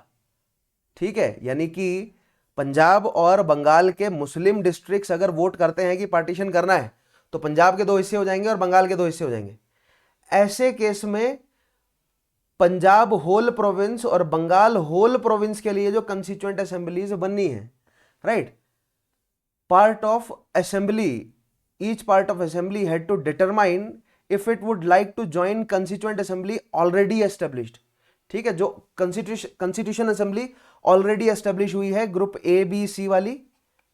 ठीक है, यानी कि पंजाब और बंगाल के मुस्लिम डिस्ट्रिक्ट्स अगर वोट करते हैं कि पार्टीशन करना है, तो पंजाब के 2 हिस्से हो जाएंगे और बंगाल के 2 हिस्से हो जाएंगे। ऐसे केस में पंजाब होल प्रोविंस और बंगाल होल प्रोविंस के लिए जो कंस्टिट्यूएंट असेंबलीज बननी है, right, part of assembly, each part of assembly had to determine if it would like to join constituent assembly already established. ठीक है, जो कॉन्स्टिट्यूशन असेंबली ऑलरेडी एस्टेब्लिश हुई है ग्रुप ए बी सी वाली,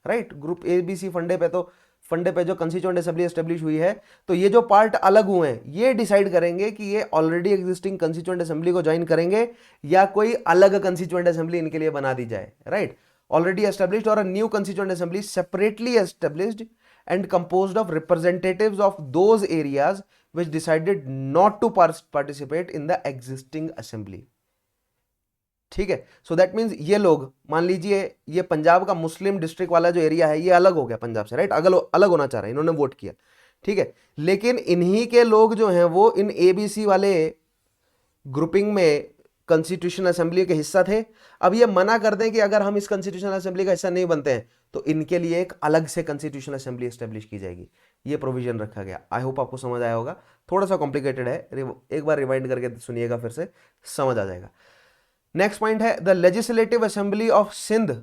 right, group A B C फंडे पे, तो फंडे पे जो कंस्टिट्यूएंट असेंबली एस्टेब्लिश हुई है, तो ये जो पार्ट अलग हुए हैं ये डिसाइड करेंगे कि ये ऑलरेडी एग्जिस्टिंग कंस्टिट्यूएंट असेंबली को ज्वाइन करेंगे या कोई अलग कंस्टिट्यूएंट असेंबली इनके लिए बना दी जाए, राइट, ऑलरेडी एस्टेब्लिश्ड और a new constituent assembly separately established and composed of representatives of those areas which decided not to participate in the existing assembly। ठीक है, सो दैट मीन्स ये लोग, मान लीजिए ये पंजाब का मुस्लिम डिस्ट्रिक्ट वाला जो एरिया है ये अलग हो गया पंजाब से, राइट, अलग होना चाह रहा है, इन्होंने वोट किया, ठीक है, लेकिन इन्हीं के लोग जो हैं वो इन एबीसी वाले ग्रुपिंग में कॉन्स्टिट्यूशनल असेंबली के हिस्सा थे। अब ये मना कर दें कि अगर हम इस कॉन्स्टिट्यूशनल असेंबली का हिस्सा नहीं बनते हैं तो इनके लिए एक अलग से कॉन्स्टिट्यूशनल असेंबली एस्टेब्लिश की जाएगी, ये प्रोविजन रखा गया। आई होप आपको समझ आया होगा, थोड़ा सा कॉम्प्लिकेटेड है, एक बार रिवाइंड करके सुनिएगा फिर से समझ आ जाएगा। नेक्स्ट पॉइंट है the legislative assembly of Sindh.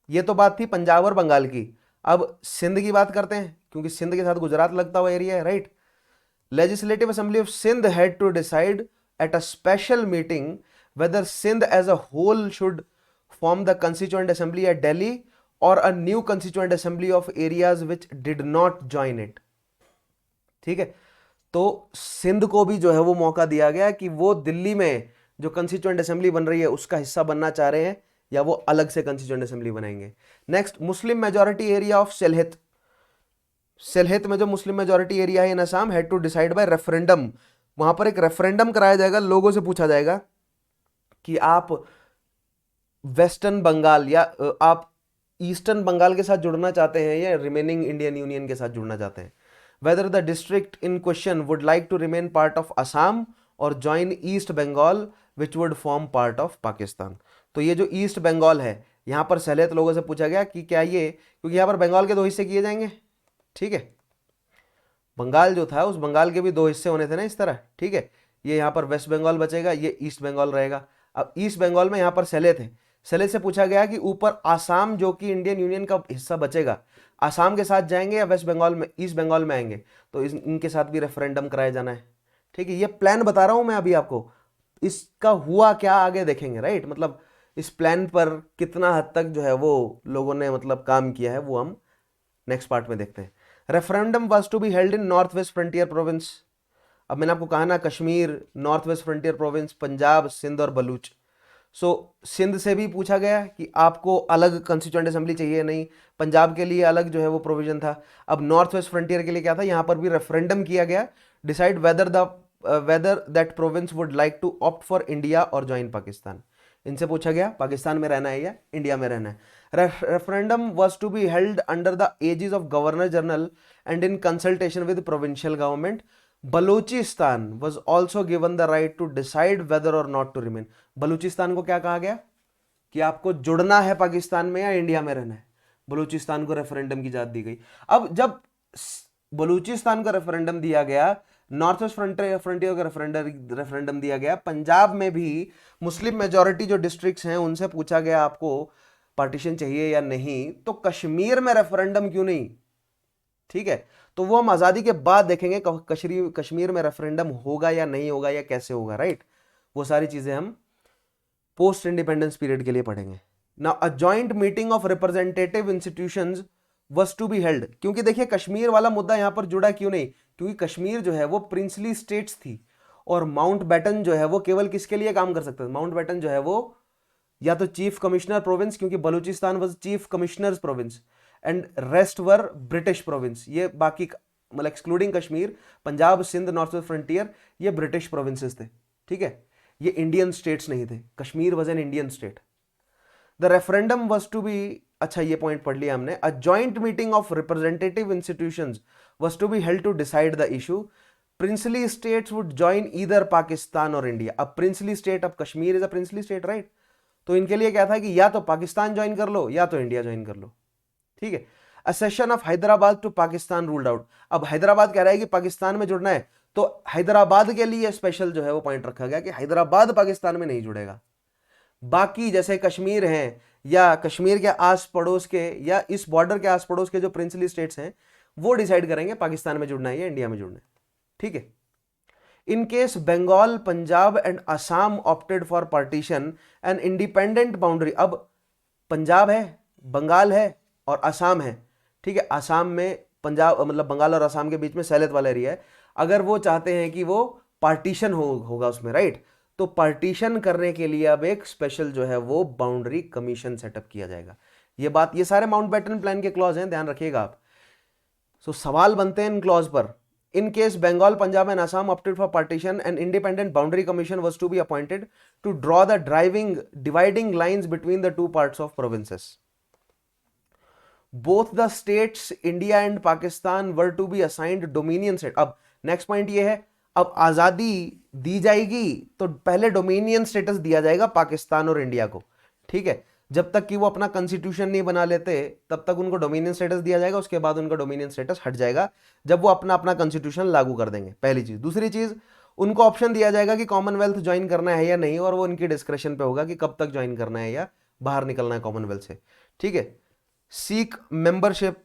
ये तो बात थी पंजाब और बंगाल की, अब सिंध की बात करते हैं क्योंकि सिंध के साथ गुजरात लगता हुआ एरिया है, right. Legislative assembly of Sindh had to decide at a special meeting whether Sindh as a whole should form the constituent assembly at Delhi or a new constituent assembly of areas which did not join it। ठीक है, तो सिंध को भी जो है वो मौका दिया गया कि वो दिल्ली में जो कंस्टिट्यूएंट असेंबली बन रही है उसका हिस्सा बनना चाह रहे हैं या वो अलग से कंस्टिट्यूएंट असेंबली बनाएंगे। Next, Muslim majority area of Sylhet. Sylhet में जो मुस्लिम मेजॉरिटी एरिया है in Assam had to decide by referendum. वहां पर एक रेफरेंडम कराया जाएगा, लोगों से पूछा जाएगा कि आप वेस्टर्न बंगाल या आप ईस्टर्न बंगाल के साथ जुड़ना चाहते हैं या रिमेनिंग इंडियन यूनियन के साथ जुड़ना चाहते हैं। Whether the district in question would like to remain part of Assam और join East Bengal which would form part of Pakistan. तो ये जो ईस्ट बंगाल है यहां पर सैलियत लोगों से पूछा गया कि क्या ये, क्योंकि यहां पर बंगाल के दो हिस्से किए जाएंगे, ठीक है, बंगाल जो था उस बंगाल के भी दो हिस्से होने थे ना इस तरह, ठीक है, ये यहाँ पर वेस्ट बंगाल बचेगा, ये ईस्ट बंगाल रहेगा। अब ईस्ट बंगाल में यहाँ पर सैले थे, सैले से पूछा गया कि ऊपर आसाम जो कि इंडियन यूनियन का हिस्सा बचेगा, आसाम के साथ जाएंगे या वेस्ट बंगाल में, ईस्ट बंगाल में आएंगे, तो इनके साथ भी रेफरेंडम कराया जाना है, ठीक है। ये प्लान बता रहा हूं मैं अभी आपको, इसका हुआ क्या आगे देखेंगे, राइट। मतलब इस प्लान पर कितना हद तक जो है वो लोगों ने मतलब काम किया है वो हम नेक्स्ट पार्ट में देखते हैं। Referendum was to be held in north waste frontier province. अब मैंने आपको कहा ना, Kashmir, north west frontier province, Punjab, Sindh और बलूच। सो सिंध से भी पूछा गया कि आपको अलग कंस्टिट्यूएंट असेंबली चाहिए, नहीं, पंजाब के लिए अलग जो है वो प्रोविजन था। अब नॉर्थ वेस्ट फ्रंटियर के लिए क्या था, यहां पर भी रेफरेंडम किया गया, decide whether that province would like to opt for India or join Pakistan. इनसे पूछा गया पाकिस्तान में रहना है या इंडिया में रहना है। Referendum was to be held under the aegis of governor general and in consultation with provincial government. Baluchistan was also given the right to decide whether or not to remain. Baluchistan को क्या कहा गया कि आपको जुड़ना है पाकिस्तान में या इंडिया में रहना है, बलूचिस्तान को रेफरेंडम की इजाजत दी गई। अब जब बलूचिस्तान का रेफरेंडम दिया गया, नॉर्थ वेस्ट फ्रंटियर का रेफरेंडम दिया गया, पंजाब में भी मुस्लिम मेजॉरिटी जो डिस्ट्रिक्ट्स हैं उनसे पूछा गया आपको पार्टीशन चाहिए या नहीं, तो कश्मीर में रेफरेंडम क्यों नहीं, ठीक है, तो वो हम आजादी के बाद देखेंगे कश्मीर में रेफरेंडम होगा या नहीं होगा या कैसे होगा, राइट। वो सारी चीजें हम पोस्ट इंडिपेंडेंस पीरियड के लिए पढ़ेंगे। Now a joint meeting of representative institutions was to be held. क्योंकि देखिए कश्मीर वाला मुद्दा यहां पर जुड़ा क्यों नहीं, क्योंकि कश्मीर जो है वो प्रिंसली स्टेट्स थी और माउंट बैटन जो है वो केवल किसके लिए काम कर सकता है, माउंट बैटन जो है वो या तो चीफ कमिश्नर प्रोविंस, क्योंकि Baluchistan was chief commissioner's province and rest were British province. ये बाकी मतलब excluding Kashmir, Punjab, Sindh, north waste frontier, ये ब्रिटिश प्रोविंसेस थे, ठीक है, ये इंडियन स्टेट्स नहीं थे। Kashmir was an Indian state. The referendum was to be, अच्छा ये पॉइंट पढ़ लिया हमने। A joint meeting of representative institutions was to be held to decide the issue. Princely states would join either Pakistan और इंडिया। अब प्रिंसली स्टेट, अब Kashmir is a princely state, right, तो इनके लिए क्या था कि या तो पाकिस्तान ज्वाइन कर लो या तो इंडिया ज्वाइन कर लो, ठीक है। A cession of Hyderabad to Pakistan ruled out. अब हैदराबाद कह रहा है कि पाकिस्तान में जुड़ना है, तो हैदराबाद के लिए स्पेशल जो है वो पॉइंट रखा गया कि हैदराबाद पाकिस्तान में नहीं जुड़ेगा। बाकी जैसे कश्मीर हैं या कश्मीर के आस पड़ोस के या इस बॉर्डर के आस पड़ोस के जो प्रिंसली स्टेट्स हैं वो डिसाइड करेंगे पाकिस्तान में जुड़ना है या इंडिया में जुड़ना है, ठीक है। In case Bengal, Punjab and Assam opted for partition, an independent boundary, अब पंजाब है, बंगाल है और असम है, ठीक है, असम में पंजाब मतलब बंगाल और असम के बीच में सैलियत वाला एरिया है, अगर वो चाहते हैं कि वो पार्टीशन होगा उसमें, राइट, तो पार्टीशन करने के लिए अब एक स्पेशल जो है वो बाउंड्री कमीशन सेटअप किया जाएगा। ये बात, ये सारे माउंटबेटन प्लान के क्लॉज हैं, ध्यान रखिएगा आप। सो सवाल बनते हैं इन क्लॉज पर। In case Bengal, Punjab and Assam opted for partition, an independent boundary commission was to be appointed to draw the dividing lines between the two parts of provinces. Both the states, India and Pakistan, were to be assigned dominion set. अब next point ये है, अब आजादी दी जाएगी तो पहले डोमिनियन स्टेटस दिया जाएगा पाकिस्तान और इंडिया को, ठीक है। जब तक कि वो अपना कॉन्स्टिट्यूशन नहीं बना लेते तब तक उनको डोमिनियन स्टेटस दिया जाएगा, उसके बाद उनका डोमिनियन स्टेटस हट जाएगा जब वो अपना अपना कॉन्स्टिट्यूशन लागू कर देंगे, पहली चीज। दूसरी चीज, उनको ऑप्शन दिया जाएगा कि कॉमनवेल्थ ज्वाइन करना है या नहीं, और वो उनकी डिस्क्रिप्शन पे होगा कि कब तक ज्वाइन करना है या बाहर निकलना है कॉमनवेल्थ से, ठीक है। Seek membership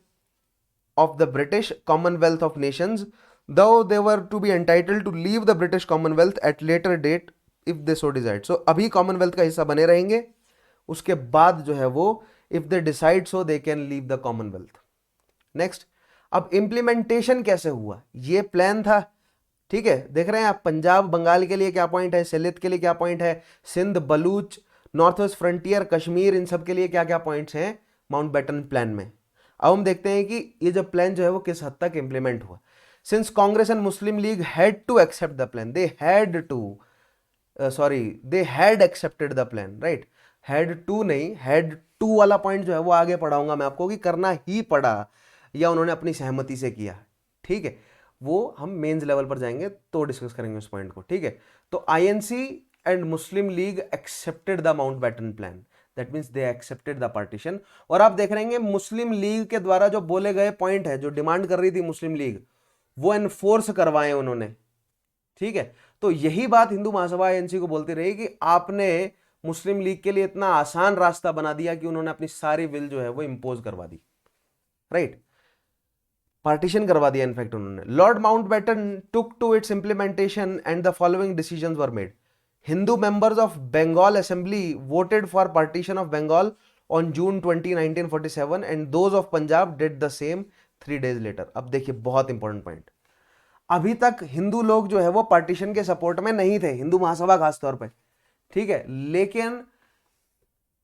of the British Commonwealth of Nations, though they were to be entitled to leave the British Commonwealth at later date if they so desired. So अभी कॉमनवेल्थ का हिस्सा बने रहेंगे, उसके बाद जो है वो if they decide so they can leave the Commonwealth. Next, अब इंप्लीमेंटेशन कैसे हुआ, ये प्लान था, ठीक है। देख रहे हैं आप, पंजाब बंगाल के लिए क्या पॉइंट है, सिलेट के लिए क्या पॉइंट है, Sindh Baloch North waste Frontier Kashmir, इन सब के लिए क्या क्या पॉइंट्स हैं माउंटबेटन प्लान में। अब हम देखते हैं कि ये जो प्लान जो है वो किस हद तक इंप्लीमेंट हुआ। Since Congress and Muslim League had to accept the plan, they had accepted the plan, right. Had to नहीं, हैड टू वाला पॉइंट जो है वो आगे पढ़ाऊंगा मैं आपको कि करना ही पड़ा या उन्होंने अपनी सहमति से किया, ठीक है। वो हम मेंस लेवल पर जाएंगे तो डिस्कस करेंगे उस पॉइंट को, ठीक है। तो INC and Muslim league accepted the Mountbatten plan, that means they accepted the partition. और आप देख रहे हैं मुस्लिम लीग के द्वारा जो बोले गए पॉइंट है, जो डिमांड कर रही थी मुस्लिम लीग, वो एनफोर्स करवाए उन्होंने, ठीक है। तो यही बात हिंदू महासभा आईएनसी को बोलती रही कि आपने मुस्लिम लीग के लिए इतना आसान रास्ता बना दिया कि उन्होंने अपनी सारी विल जो है वो इंपोज करवा दी, राइट, पार्टीशन करवा दिया इनफैक्ट उन्होंने। Lord Mountbatten took to its implementation and the following decisions were made. Hindu members of Bengal Assembly voted for partition of Bengal on June 20, 1947 and those of Punjab did the same 3 days later. अब देखिए बहुत इंपॉर्टेंट पॉइंट, अभी तक हिंदू लोग जो है वो पार्टीशन के सपोर्ट में नहीं थे, हिंदू महासभा खास तौर पे, ठीक है। लेकिन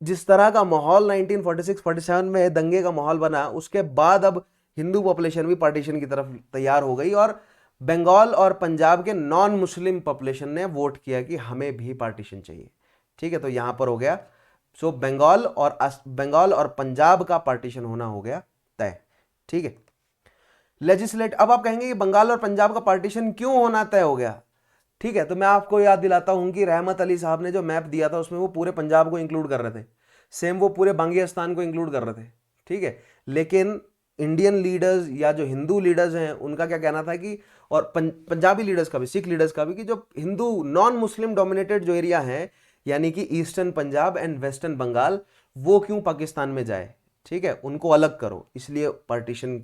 जिस तरह का माहौल 1946-47 में दंगे का माहौल बना, उसके बाद अब हिंदू पॉपुलेशन भी पार्टीशन की तरफ तैयार हो गई और बंगाल और पंजाब के नॉन मुस्लिम पॉपुलेशन ने वोट किया कि हमें भी पार्टीशन चाहिए, ठीक है। तो यहां पर हो गया, सो बंगाल और पंजाब का पार्टीशन होना हो गया तय, ठीक है। लेजिस्लेट, अब आप कहेंगे कि बंगाल और पंजाब का पार्टीशन क्यों होना तय हो गया, ठीक है। तो मैं आपको याद दिलाता हूं कि रहमत अली साहब ने जो मैप दिया था उसमें वो पूरे पंजाब को इंक्लूड कर रहे थे, सेम वो पूरे बांग्लादेश को इंक्लूड कर रहे थे, ठीक है। लेकिन इंडियन लीडर्स या जो हिंदू लीडर्स हैं उनका क्या कहना था कि, और पंजाबी लीडर्स का भी, सिख लीडर्स का भी, कि जो हिंदू नॉन मुस्लिम डोमिनेटेड जो एरिया है यानी कि eastern Punjab and western Bengal, वो क्यों पाकिस्तान में जाए, ठीक है, उनको अलग करो। इसलिए पार्टीशन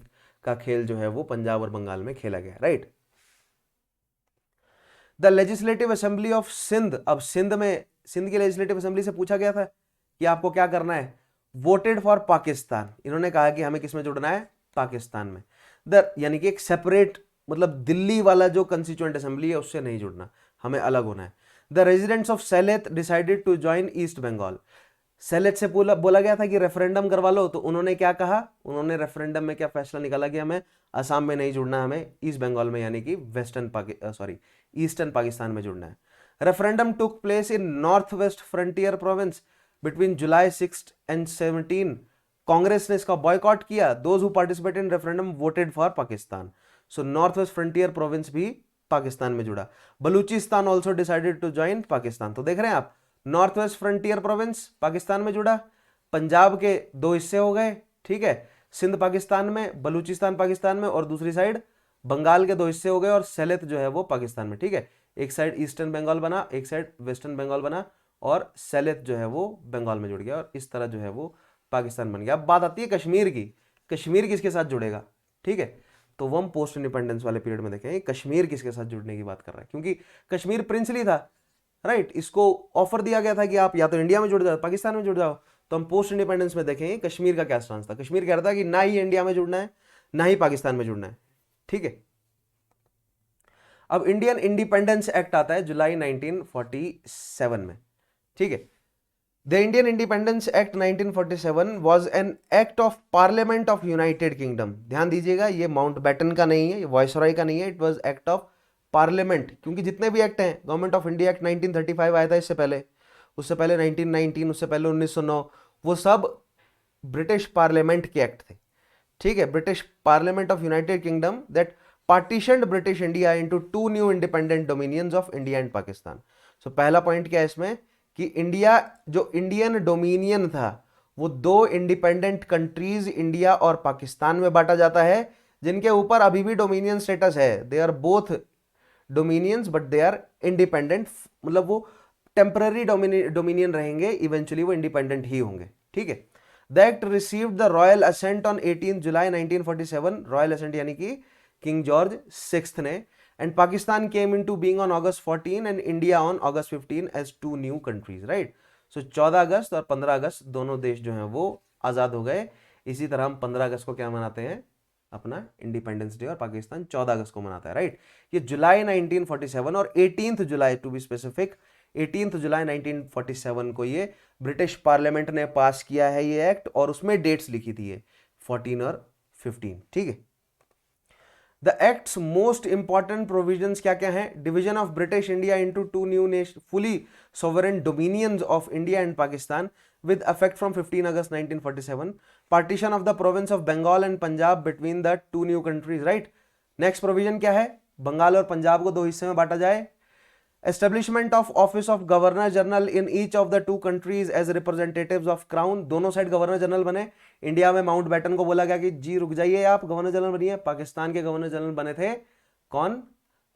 का खेल जो है वो पंजाब और बंगाल में खेला गया, right. The legislative assembly of Sindh, अब सिंध की लेजिस्लेटिव असेंबली से पूछा गया था कि आपको क्या करना है, वोटेड फॉर पाकिस्तान, इन्होंने कहा कि हमें किसमें जुड़ना है, पाकिस्तान में। यानी कि एक सेपरेट, मतलब दिल्ली वाला जो कंस्टिट्यूएंट असेंबली है उससे नहीं जुड़ना, हमें अलग होना है। The residents of Sylhet decided to join East Bengal, Sylhet से बोला गया था कि रेफरेंडम करवा लो, तो उन्होंने क्या कहा, उन्होंने रेफरेंडम में क्या फैसला निकाला कि हमें असम में नहीं जुड़ना, हमें ईस्ट बंगाल में यानी कि ईस्टर्न पाकिस्तान में जुड़ना है। Referendum took place in north waste frontier province between July 6 and 17। Congress ने इसका बॉयकॉट किया। Those who participated in referendum voted for Pakistan, so north waste frontier province भी पाकिस्तान में जुड़ा। Baluchistan also decided to join Pakistan. तो देख रहे हैं आप, north waste frontier province Pakistan में जुड़ा, पंजाब के 2 हिस्से हो गए, ठीक है, सिंध पाकिस्तान में, बलूचिस्तान पाकिस्तान में, और दूसरी साइड बंगाल के 2 हिस्से हो गए और सैलेत जो है वो पाकिस्तान में, ठीक है। एक साइड ईस्टर्न बंगाल बना, एक साइड वेस्टर्न बंगाल बना, और सैलेत जो है वो बंगाल में जुड़ गया और इस तरह जो है वो पाकिस्तान बन गया। अब बात आती है कश्मीर की, कश्मीर किसके साथ जुड़ेगा, ठीक है। तो वो हम पोस्ट इंडिपेंडेंस वाले पीरियड में देखेंगे कश्मीर किसके साथ जुड़ने की बात कर रहा है, क्योंकि कश्मीर प्रिंसली था, राइट। इसको ऑफर दिया गया था कि आप या तो इंडिया में जुड़ जाओ, पाकिस्तान में जुड़ जाओ। तो हम पोस्ट इंडिपेंडेंस में देखेंगे कश्मीर का क्या स्टांस था। कश्मीर कह रहा था कि ना ही इंडिया में जुड़ना है ना ही पाकिस्तान में जुड़ना है, ठीक है। अब इंडियन इंडिपेंडेंस एक्ट आता है जुलाई 1947 में, ठीक है। The Indian independence act 1947 was an act of parliament of United kingdom. ध्यान दीजिएगा, ये माउंटबेटन का नहीं है, ये वायसरॉय का नहीं है, it was act of parliament. क्योंकि जितने भी एक्ट हैं, गवर्नमेंट ऑफ इंडिया एक्ट 1935 आया था इससे पहले, उससे पहले 1919, उससे पहले 1909, वो सब ब्रिटिश पार्लियामेंट के एक्ट थे, ठीक है। British parliament of United Kingdom that partitioned British India into two new independent dominions of India and Pakistan. So पहला पॉइंट क्या है इसमें कि इंडिया जो इंडियन डोमिनियन था वो दो इंडिपेंडेंट कंट्रीज इंडिया और पाकिस्तान में बांटा जाता है, जिनके ऊपर अभी भी डोमिनियन स्टेटस है। They are both dominions but they are independent, मतलब वो टेम्पररी डोमिनियन रहेंगे, इवेंचुअली वो इंडिपेंडेंट ही होंगे। ठीक है। The act received the royal assent on 18 July 1947, royal assent यानी कि किंग जॉर्ज सिक्स्थ ने, and Pakistan came into being on August 14 and India on August 15 as two new countries, right. So 14 अगस्त और 15 अगस्त दोनों देश जो हैं वो आज़ाद हो गए। इसी तरह हम 15 अगस्त को क्या मनाते हैं, अपना इंडिपेंडेंस डे, और पाकिस्तान 14 अगस्त को मनाता है, राइट। ये जुलाई 1947 और 18 जुलाई टू बी स्पेसिफिक, 18 जुलाई 1947 को ये ब्रिटिश पार्लियामेंट ने पास किया है ये एक्ट, और उसमें डेट्स लिखी थी ये 14 और 15। ठीक है। The acts most important provisions क्या क्या हैं? Division of British India into two new nation fully sovereign dominions of India and Pakistan with effect from 15 August 1947, partition of the province of Bengal and Punjab between the two new countries, right। next provision क्या है? बंगाल और पंजाब को दो हिस्से में बांटा जाए। establishment of office of governor general in each of the two countries as representatives of crown, दोनों साइड गवर्नर जनरल बने। इंडिया में माउंट बैटन को बोला गया कि जी रुक जाइए, आप गवर्नर जनरल बनिए। पाकिस्तान के गवर्नर जनरल बने थे कौन,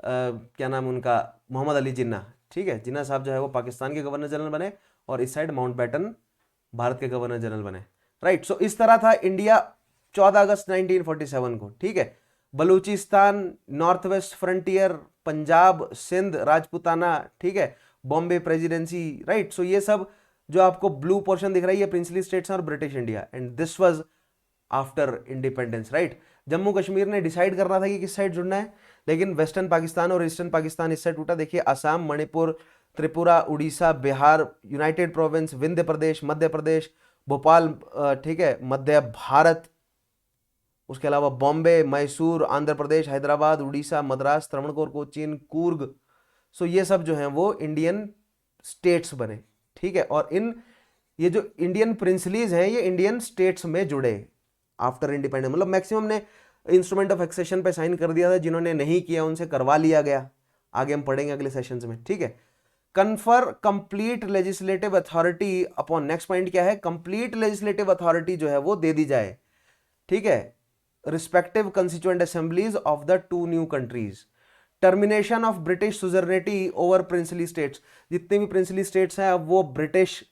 क्या नाम उनका, मोहम्मद अली जिन्ना। ठीक है, जिन्ना साहब जो है वो पाकिस्तान के गवर्नर जनरल बने, और इस साइड माउंट बैटन भारत के गवर्नर जनरल बने, राइट। सो इस तरह था इंडिया 14 अगस्त 1947 को। ठीक है। Baluchistan, north waste frontier, Punjab, Sindh, Rajputana, ठीक है, बॉम्बे प्रेसिडेंसी, राइट। सो ये सब जो आपको ब्लू पोर्शन दिख रहा है ये प्रिंसली स्टेट्स और British India, and this was after independence, right. Jammu Kashmir ने डिसाइड करना था कि किस साइड जुड़ना है, लेकिन वेस्टर्न पाकिस्तान और ईस्टर्न पाकिस्तान इस साइड टूटा। देखिए असम, मणिपुर, त्रिपुरा, उड़ीसा, बिहार, यूनाइटेड प्रोविंस, विंध्य प्रदेश, मध्य प्रदेश, भोपाल, ठीक है, मध्य भारत, उसके अलावा बॉम्बे, मैसूर, आंध्र प्रदेश, हैदराबाद, उड़ीसा, मद्रास, त्रावणकोर, कोचीन, कूर्ग। सो ये सब जो हैं वो इंडियन स्टेट्स बने। ठीक है। और ये जो इंडियन प्रिंसलीज हैं ये इंडियन स्टेट्स में जुड़े आफ्टर इंडिपेंडेंस, मतलब मैक्सिमम ने इंस्ट्रूमेंट ऑफ एक्सेशन पे साइन कर दिया था, जिन्होंने नहीं किया उनसे करवा लिया गया। आगे हम पढ़ेंगे अगले सेशंस में। ठीक है। Confer complete legislative authority upon, next point क्या है, कंप्लीट लेजिस्लेटिव अथॉरिटी जो है वो दे दी जाए। ठीक है। Respective constituent assemblies of the two new countries. Termination of British suzerainty over princely states, जितने भी प्रिंसली स्टेट्स हैं अब वो ब्रिटिश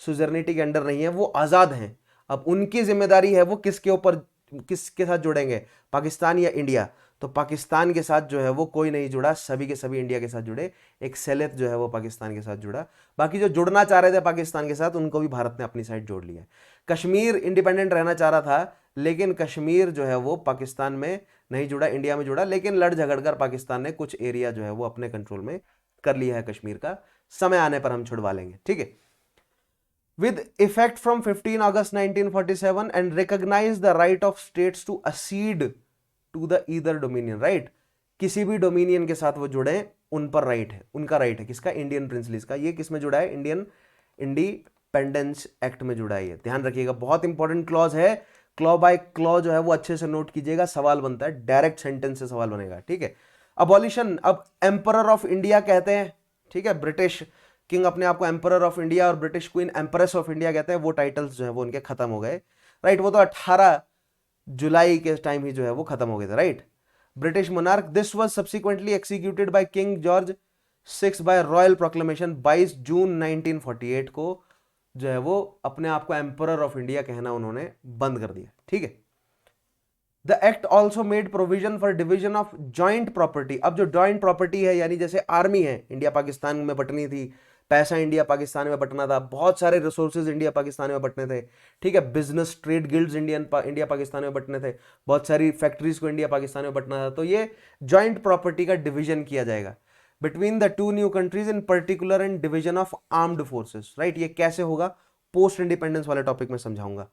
सुजर्निटी के अंडर नहीं है, वो आजाद हैं। अब उनकी जिम्मेदारी है वो किसके ऊपर, किसके साथ जुड़ेंगे, पाकिस्तान या इंडिया। तो पाकिस्तान के साथ जो है वो कोई नहीं जुड़ा, सभी के सभी इंडिया के साथ जुड़े। एक सेलेत जो है वो पाकिस्तान के साथ जुड़ा, बाकी जो जुड़ना चाह रहे थे पाकिस्तान के साथ उनको भी भारत ने अपनी साइड जोड़ लिया। कश्मीर इंडिपेंडेंट रहना चाह रहा था, लेकिन कश्मीर जो है वो पाकिस्तान में नहीं जुड़ा, इंडिया में जुड़ा, लेकिन लड़ झगड़ कर पाकिस्तान ने कुछ एरिया जो है वो अपने कंट्रोल में कर लिया है कश्मीर का। समय आने पर हम छुड़वा लेंगे। ठीक है। with effect from 15 August 1947 and recognize the right of states to accede to the either dominion, right। किसी भी डोमिनियन के साथ वो जुड़े, उन पर राइट है, उनका राइट है, किसका, इंडियन प्रिंसलीज का। ये किस में जुड़ा है, इंडियन इंडिपेंडेंस एक्ट में जुड़ा है। ये ध्यान रखिएगा, बहुत इंपॉर्टेंट क्लॉज है। क्लॉ बाय क्लॉ जो है वो अच्छे से नोट कीजिएगा, सवाल बनता है, डायरेक्ट सेंटेंस से सवाल बनेगा। ठीक है। अबॉलिशन, अब एम्परर ऑफ इंडिया कहते हैं। ठीक है। ब्रिटिश किंग अपने आप को एम्परर ऑफ इंडिया और British queen empress of India कहते हैं। वो टाइटल्स जो है वो उनके खत्म हो गए, राइट। वो तो 18 जुलाई के टाइम ही जो है वो खत्म हो गए थे, right. British monarch, this was subsequently executed by king George 6 by royal proclamation 22 June 1948 को जो है वो अपने आप को एम्परर ऑफ इंडिया कहना उन्होंने बंद कर दिया। ठीक है। The act also made provision for division of joint property. अब जो जॉइंट प्रॉपर्टी है, यानी जैसे आर्मी है, इंडिया पाकिस्तान में बटनी थी, पैसा इंडिया पाकिस्तान में बटना था, बहुत सारे रिसोर्सेज इंडिया पाकिस्तान में बटने थे। ठीक है। Business trade guilds India Pakistan में बटने थे, बहुत सारी फैक्ट्रीज को इंडिया पाकिस्तान में बटना था। तो ये जॉइंट प्रॉपर्टी का डिवीजन किया जाएगा between the two new countries, in particular in division of armed forces, right. ये कैसे होगा, पोस्ट इंडिपेंडेंस वाले टॉपिक में समझाऊंगा।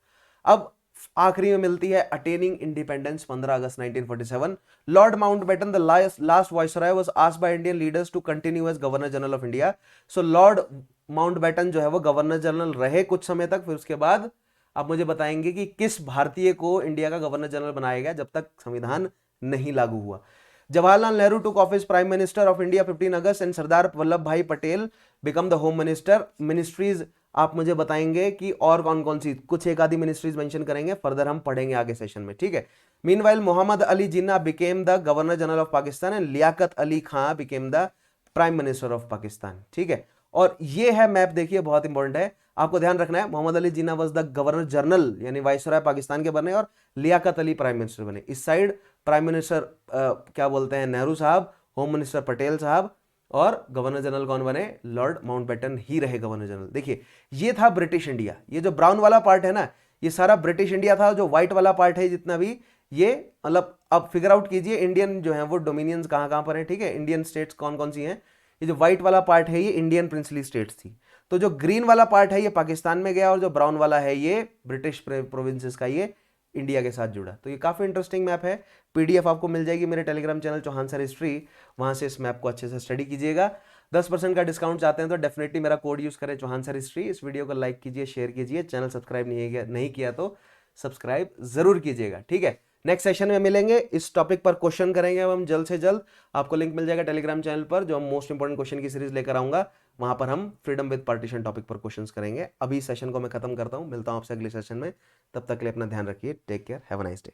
अब आखिरी में मिलती है attaining independence 15 August 1947। Lord Mountbatten the last viceroy was asked by Indian leaders to continue as governor general of India. So lord Mountbatten जो है वो गवर्नर जनरल रहे कुछ समय तक, फिर उसके बाद आप मुझे बताएंगे कि किस भारतीय को इंडिया का गवर्नर जनरल बनाया गया जब तक संविधान नहीं लागू हुआ। Jawaharlal Nehru took office prime minister of India 15 August and Sardar Vallabhbhai Patel became the home minister. Ministries आप मुझे बताएंगे कि और कौन कौन सी, कुछ एक आधी मिनिस्ट्रीज मेंशन करेंगे, फर्दर हम पढ़ेंगे आगे सेशन में, ठीक है। Meanwhile Mohammad Ali Jinnah became the governor general of Pakistan and Liaquat Ali Khan became the prime minister of Pakistan, ठीक है। और ये है मैप, देखिए बहुत इंपॉर्टेंट है, आपको ध्यान रखना है। मोहम्मद अली जिन्ना वाज द गवर्नर जनरल यानी वाइसरॉय पाकिस्तान के बने, और लियाकत अली प्राइम मिनिस्टर बने। इस साइड प्राइम मिनिस्टर क्या बोलते हैं, नेहरू साहब, होम मिनिस्टर पटेल साहब, और गवर्नर जनरल कौन बने, लॉर्ड माउंटबेटन ही रहे गवर्नर जनरल। देखिए ये था ब्रिटिश इंडिया, ये जो ब्राउन वाला पार्ट है ना, ये सारा ब्रिटिश इंडिया था। जो व्हाइट वाला पार्ट है जितना भी, ये मतलब अब फिगर आउट कीजिए इंडियन जो है वो डोमिनियंस कहां कहां पर है, ठीक है। इंडियन स्टेट्स कौन कौन सी हैं। ये जो व्हाइट वाला पार्ट है ये इंडियन प्रिंसली स्टेट्स थी। तो जो ग्रीन वाला पार्ट है ये पाकिस्तान में गया, और जो ब्राउन वाला है ये ब्रिटिश प्रोविंसेस का ये इंडिया के साथ जुड़ा। तो ये काफी इंटरेस्टिंग मैप है। पीडीएफ आपको मिल जाएगी मेरे telegram channel Chauhan sir history, वहां से इस मैप को अच्छे से स्टडी कीजिएगा। 10% का डिस्काउंट चाहते हैं तो डेफिनेटली मेरा कोड यूज करें चौहान सर हिस्ट्री। इस वीडियो को लाइक कीजिए, शेयर कीजिए, चैनल सब्सक्राइब नहीं किया तो सब्सक्राइब जरूर कीजिएगा, ठीक है। नेक्स्ट सेशन में मिलेंगे, इस टॉपिक पर क्वेश्चन करेंगे अब हम जल्द से जल्द। आपको लिंक मिल जाएगा टेलीग्राम चैनल पर, जो हम मोस्ट इंपोर्टेंट क्वेश्चन की सीरीज लेकर आऊंगा, वहां पर हम फ्रीडम विद पार्टीशन टॉपिक पर क्वेश्चंस करेंगे। अभी सेशन को मैं खत्म करता हूं, मिलता हूं आपसे अगले सेशन में। तब तक के लिए अपना ध्यान रखिए, take care, have a nice day.